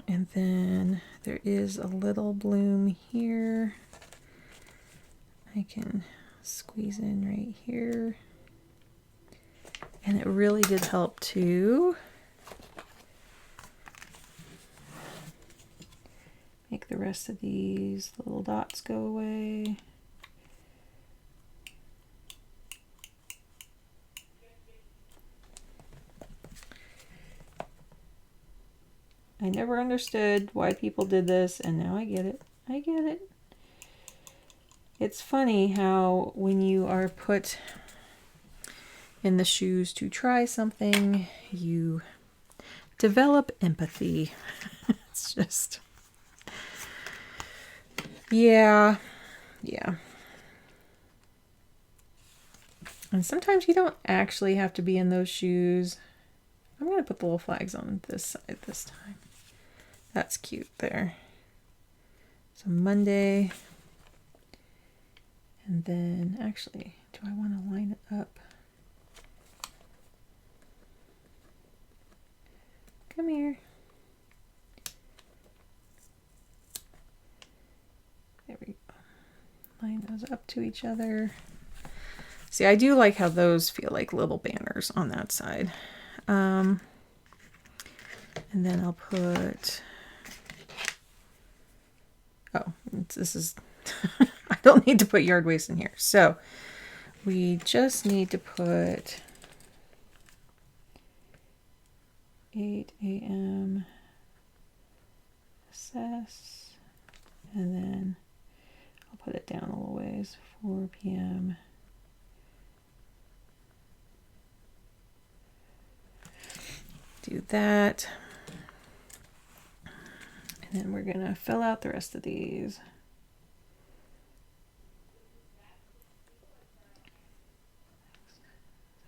And then there is a little bloom here. I can squeeze in right here. And it really did help to make the rest of these little dots go away. I never understood why people did this, and now I get it. I get it. It's funny how when you are put in the shoes to try something, you develop empathy. It's just, yeah. And sometimes you don't actually have to be in those shoes. I'm going to put the little flags on this side this time. That's cute there. So Monday. And then, actually, do I want to line it up? Come here. There we go. Line those up to each other. See, I do like how those feel like little banners on that side. And then I'll put, oh, this is, I don't need to put yard waste in here. So we just need to put 8 a.m. assess, and then I'll put it down a little ways, 4 p.m. Do that. And then we're going to fill out the rest of these.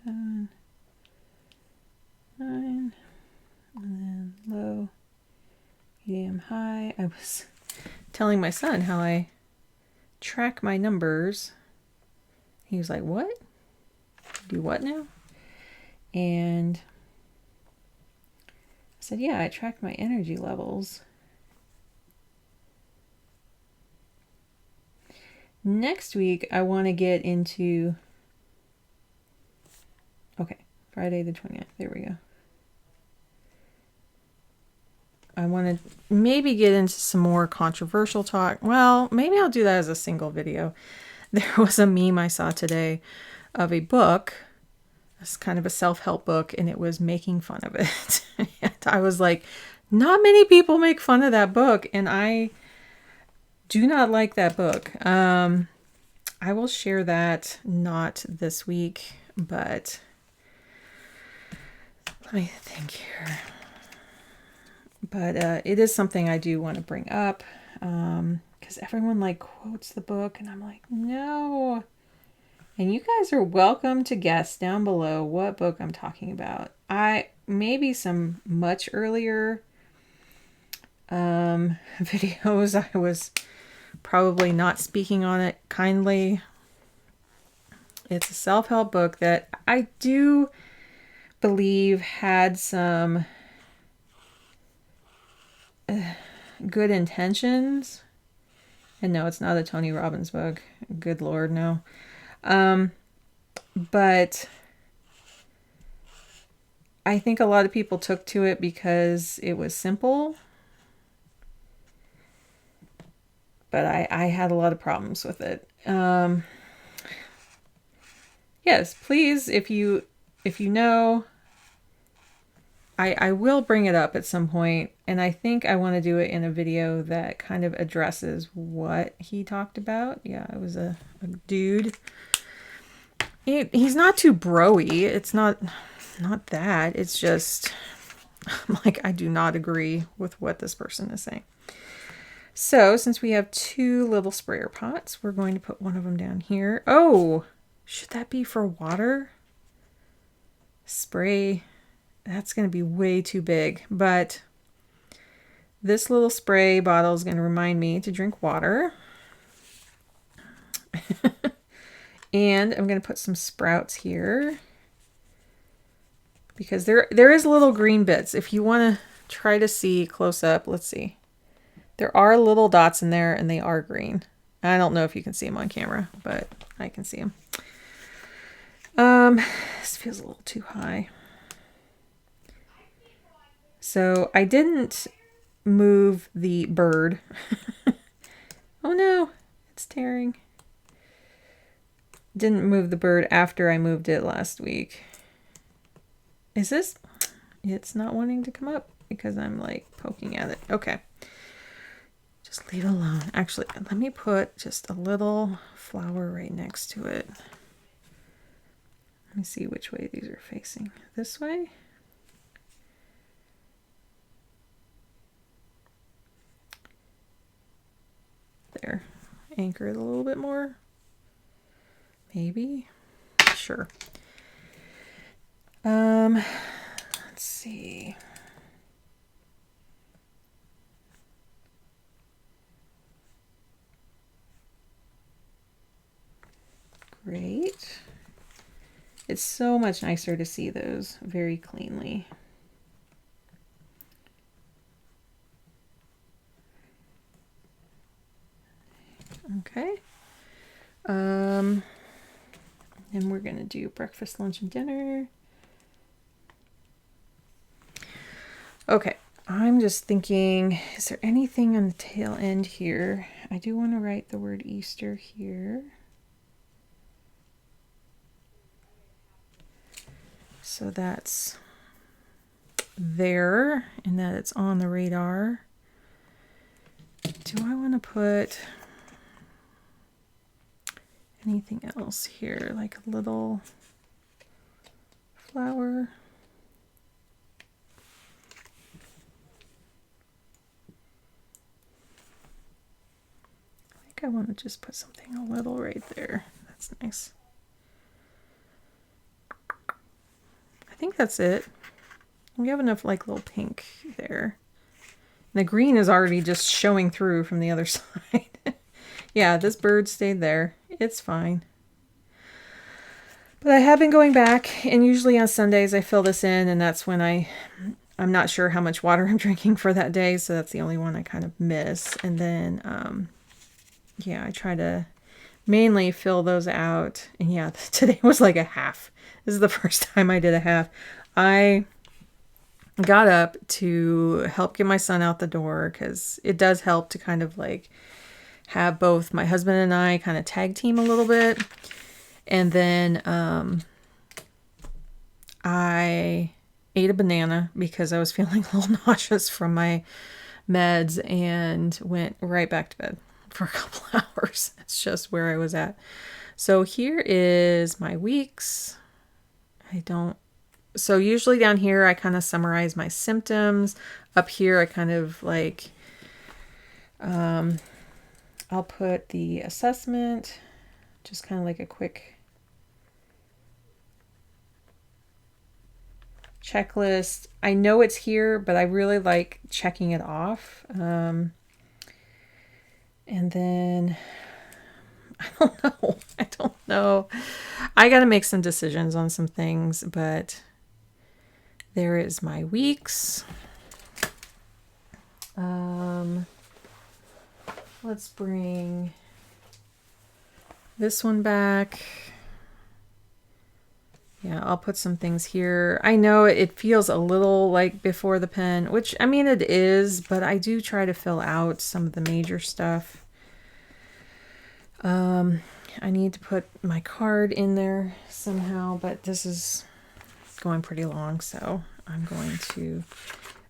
Seven, 9, and then low, medium, high. I was telling my son how I track my numbers. He was like, what? Do what now? And I said, yeah, I track my energy levels. Next week, I want to get into, okay, Friday the 29th. There we go. I want to maybe get into some more controversial talk. Well, maybe I'll do that as a single video. There was a meme I saw today of a book. It's kind of a self-help book, and it was making fun of it. And I was like, not many people make fun of that book, and I do not like that book. I will share that not this week, but let me think here. But it is something I do want to bring up, because everyone like quotes the book, and I'm like, no. And you guys are welcome to guess down below what book I'm talking about. Maybe some much earlier videos, I was probably not speaking on it kindly. It's a self-help book that I do believe had some good intentions. And no, it's not a Tony Robbins book. Good Lord, no. But I think a lot of people took to it because it was simple. But I had a lot of problems with it. Yes, please, if you know, I will bring it up at some point, and I think I want to do it in a video that kind of addresses what he talked about. Yeah, it was a dude. He's not too bro-y. It's not that. It's just, I'm like, I do not agree with what this person is saying. So, since we have 2 little sprayer pots, we're going to put one of them down here. Oh, should that be for water? Spray. That's going to be way too big, but This little spray bottle is going to remind me to drink water. And I'm going to put some sprouts here because there is little green bits. If you want to try to see close up, let's see. There are little dots in there and they are green. I don't know if you can see them on camera, but I can see them. This feels a little too high. So I didn't move the bird. Oh no, it's tearing. Didn't move the bird after I moved it last week. Is this? It's not wanting to come up because I'm like poking at it. Okay. Just leave it alone. Actually, let me put just a little flower right next to it. Let me see which way these are facing. This way? There. Anchor it a little bit more. Maybe. Sure. Let's see. Great. It's so much nicer to see those very cleanly. Okay. And we're going to do breakfast, lunch, and dinner. Okay. I'm just thinking, is there anything on the tail end here? I do want to write the word Easter here. So that's there, and that it's on the radar. Do I want to put anything else here, like a little flower? I think I want to just put something a little right there. That's nice. I think that's it. We have enough like little pink there. And the green is already just showing through from the other side. Yeah, this bird stayed there. It's fine. But I have been going back, and usually on Sundays I fill this in, and that's when I'm not sure how much water I'm drinking for that day, so that's the only one I kind of miss. And then, yeah, I try to mainly fill those out. And yeah, today was like a half. This is the first time I did a half. I got up to help get my son out the door because it does help to kind of like have both my husband and I kind of tag team a little bit. And then I ate a banana because I was feeling a little nauseous from my meds and went right back to bed for a couple hours. That's just where I was at. So here is my weeks. So usually down here, I kind of summarize my symptoms. Up here, I kind of like, I'll put the assessment, just kind of like a quick checklist. I know it's here, but I really like checking it off. And then I don't know. I got to make some decisions on some things, but there is my weeks. Let's bring this one back. Yeah, I'll put some things here. I know it feels a little like before the pen, which I mean it is, but I do try to fill out some of the major stuff. I need to put my card in there somehow, but this is going pretty long, so I'm going to,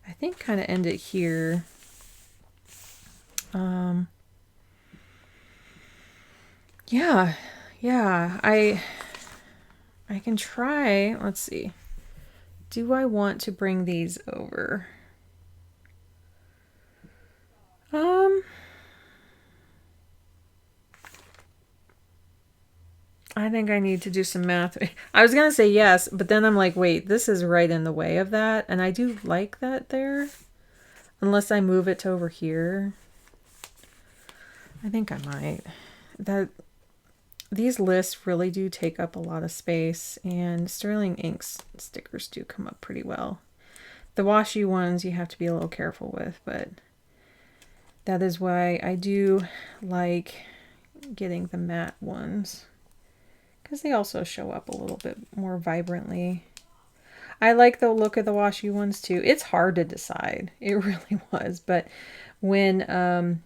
I think, kind of end it here. Yeah, I can try. Let's see. Do I want to bring these over? I think I need to do some math. I was going to say yes, but then I'm like, wait, this is right in the way of that. And I do like that there. unless I move it to over here. I think I might. These lists really do take up a lot of space, and Sterling Ink's stickers do come up pretty well. The WASHI ones you have to be a little careful with, but that is why I do like getting the matte ones, because they also show up a little bit more vibrantly. I like the look of the WASHI ones too. It's hard to decide. It really was, but when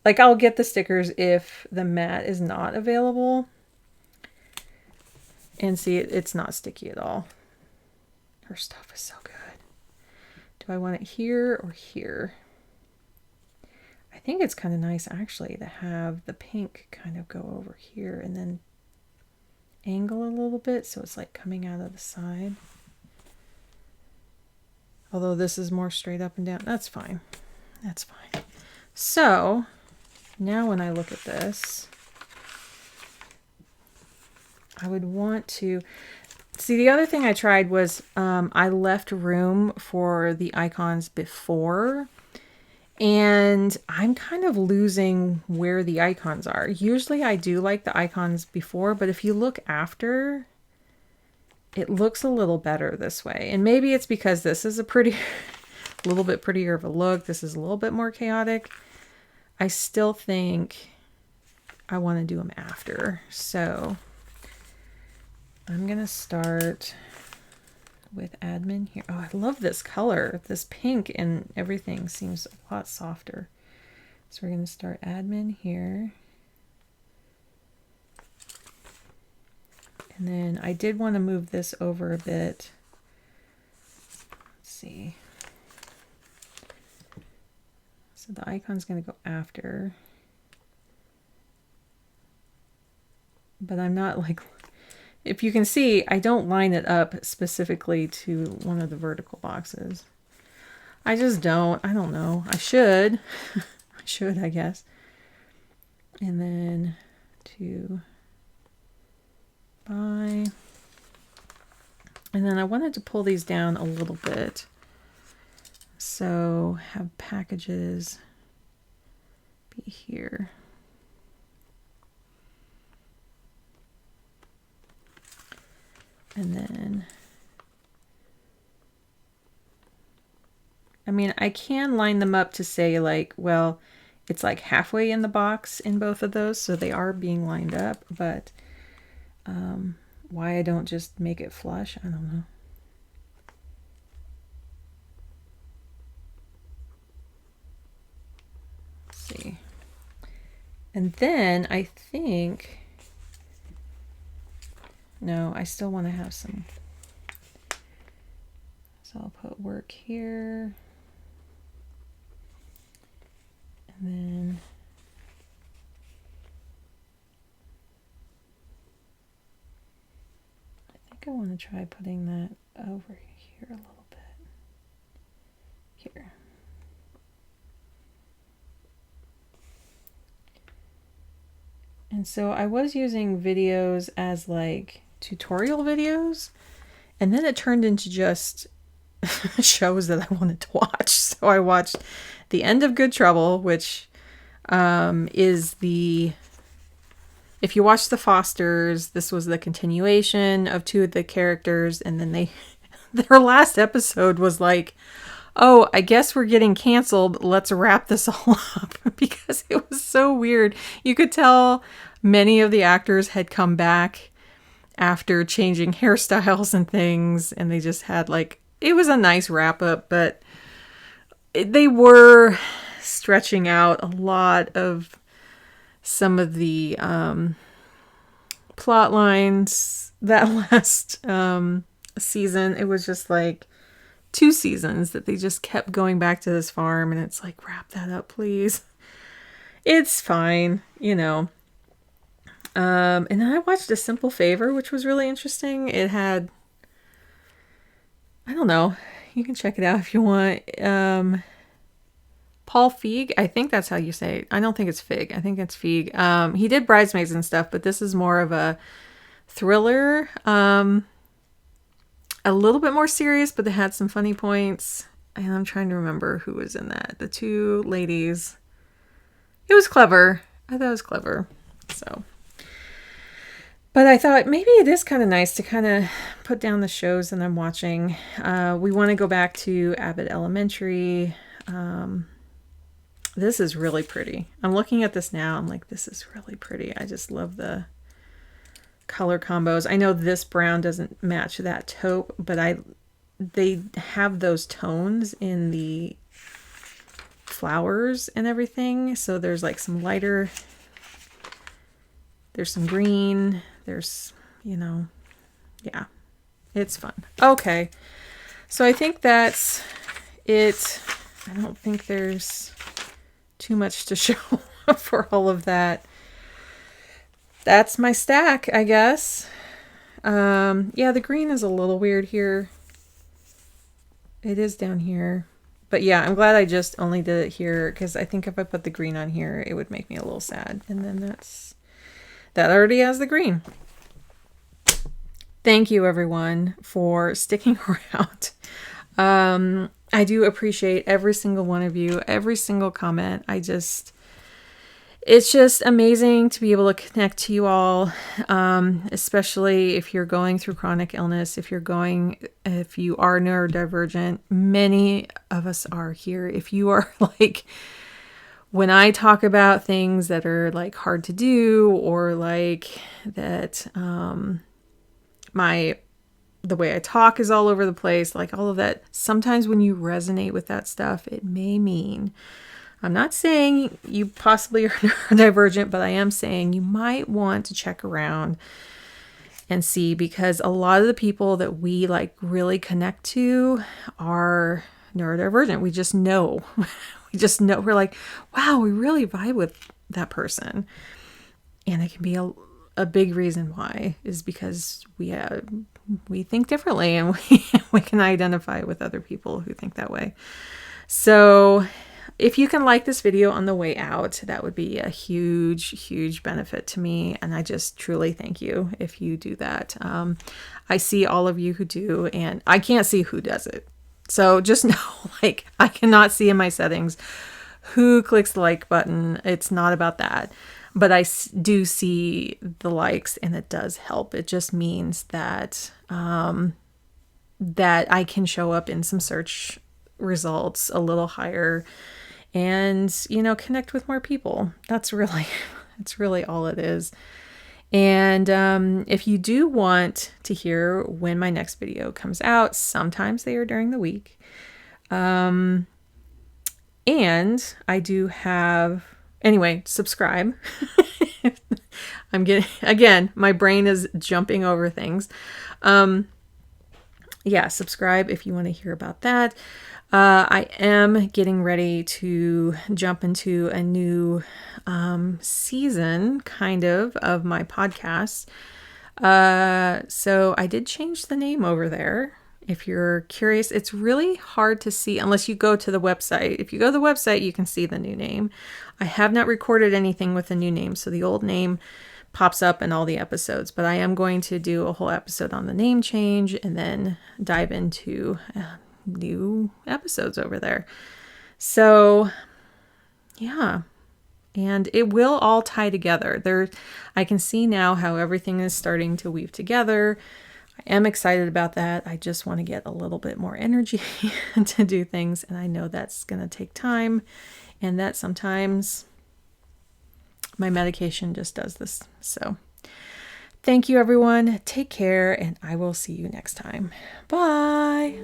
like I'll get the stickers if the matte is not available. And see, it's not sticky at all. Her stuff is so good. Do I want it here or here? I think it's kind of nice actually to have the pink kind of go over here and then angle a little bit so it's like coming out of the side. Although this is more straight up and down. That's fine. That's fine. So now when I look at this, I would want to see, the other thing I tried was I left room for the icons before, and I'm kind of losing where the icons are. Usually I do like the icons before, but if you look after, it looks a little better this way. And maybe it's because this is a little bit prettier of a look. This is a little bit more chaotic. I still think I want to do them after. So I'm going to start with admin here. Oh, I love this color. This pink and everything seems a lot softer. So we're going to start admin here. And then I did want to move this over a bit. Let's see. So the icon's going to go after. But I'm not like, if you can see, I don't line it up specifically to one of the vertical boxes. I just don't. I don't know. I should. I should, I guess. And then to buy. And then I wanted to pull these down a little bit. So have packages be here. And then, I mean, I can line them up to say like, well, it's like halfway in the box in both of those, so they are being lined up, but why I don't just make it flush, I don't know. Let's see. And then I think, no, I still want to have some. So I'll put work here. And then I think I want to try putting that over here a little bit. Here. And so I was using videos as like tutorial videos, and then it turned into just shows that I wanted to watch. So I watched The End of Good Trouble, which is if you watch The Fosters, this was the continuation of two of the characters, and then their last episode was like, oh, I guess we're getting canceled. Let's wrap this all up, because it was so weird. You could tell many of the actors had come back after changing hairstyles and things, and they just had like, it was a nice wrap up, but they were stretching out a lot of some of the plot lines that last season. It was just like 2 seasons that they just kept going back to this farm, and it's like, wrap that up, please. It's fine, you know. And then I watched A Simple Favor, which was really interesting. It had, I don't know, you can check it out if you want. Paul Feig, I think that's how you say it. I don't think it's Fig. I think it's Feig. He did Bridesmaids and stuff, but this is more of a thriller. A little bit more serious, but they had some funny points. And I'm trying to remember who was in that. The two ladies. It was clever. I thought it was clever. So, but I thought maybe it is kind of nice to kind of put down the shows that I'm watching. We want to go back to Abbott Elementary. This is really pretty. I'm looking at this now. I'm like, this is really pretty. I just love the color combos. I know this brown doesn't match that taupe, but they have those tones in the flowers and everything. So there's like some lighter, there's some green, there's, yeah, it's fun. Okay. So I think that's it. I don't think there's too much to show for all of that. That's my stack, I guess. Yeah, the green is a little weird here. It is down here. But yeah, I'm glad I just only did it here, because I think if I put the green on here, it would make me a little sad. And then that already has the green. Thank you, everyone, for sticking around. I do appreciate every single one of you, every single comment. It's just amazing to be able to connect to you all, especially if you're going through chronic illness, if you are neurodivergent. Many of us are here. If you are like, when I talk about things that are like hard to do, or like that, the way I talk is all over the place, like all of that, sometimes when you resonate with that stuff, it may mean, I'm not saying you possibly are neurodivergent, but I am saying you might want to check around and see, because a lot of the people that we like really connect to are neurodivergent. We just know. We're like, wow, we really vibe with that person. And it can be a big reason why is because we think differently, and we can identify with other people who think that way. So if you can like this video on the way out, that would be a huge, huge benefit to me. And I just truly thank you if you do that. I see all of you who do, and I can't see who does it. So just know, like, I cannot see in my settings who clicks the like button. It's not about that. But I do see the likes, and it does help. It just means that that I can show up in some search results a little higher, and connect with more people. That's really all it is. And if you do want to hear when my next video comes out, sometimes they are during the week. And I do have, anyway, subscribe. Again, my brain is jumping over things. Yeah, subscribe if you want to hear about that. I am getting ready to jump into a new season, kind of my podcast. So I did change the name over there. If you're curious, it's really hard to see unless you go to the website. If you go to the website, you can see the new name. I have not recorded anything with the new name, so the old name pops up in all the episodes, but I am going to do a whole episode on the name change and then dive into new episodes over there. So yeah, and it will all tie together. I can see now how everything is starting to weave together. I am excited about that. I just want to get a little bit more energy to do things, and I know that's going to take time, and that sometimes my medication just does this. So thank you, everyone. Take care, and I will see you next time. Bye.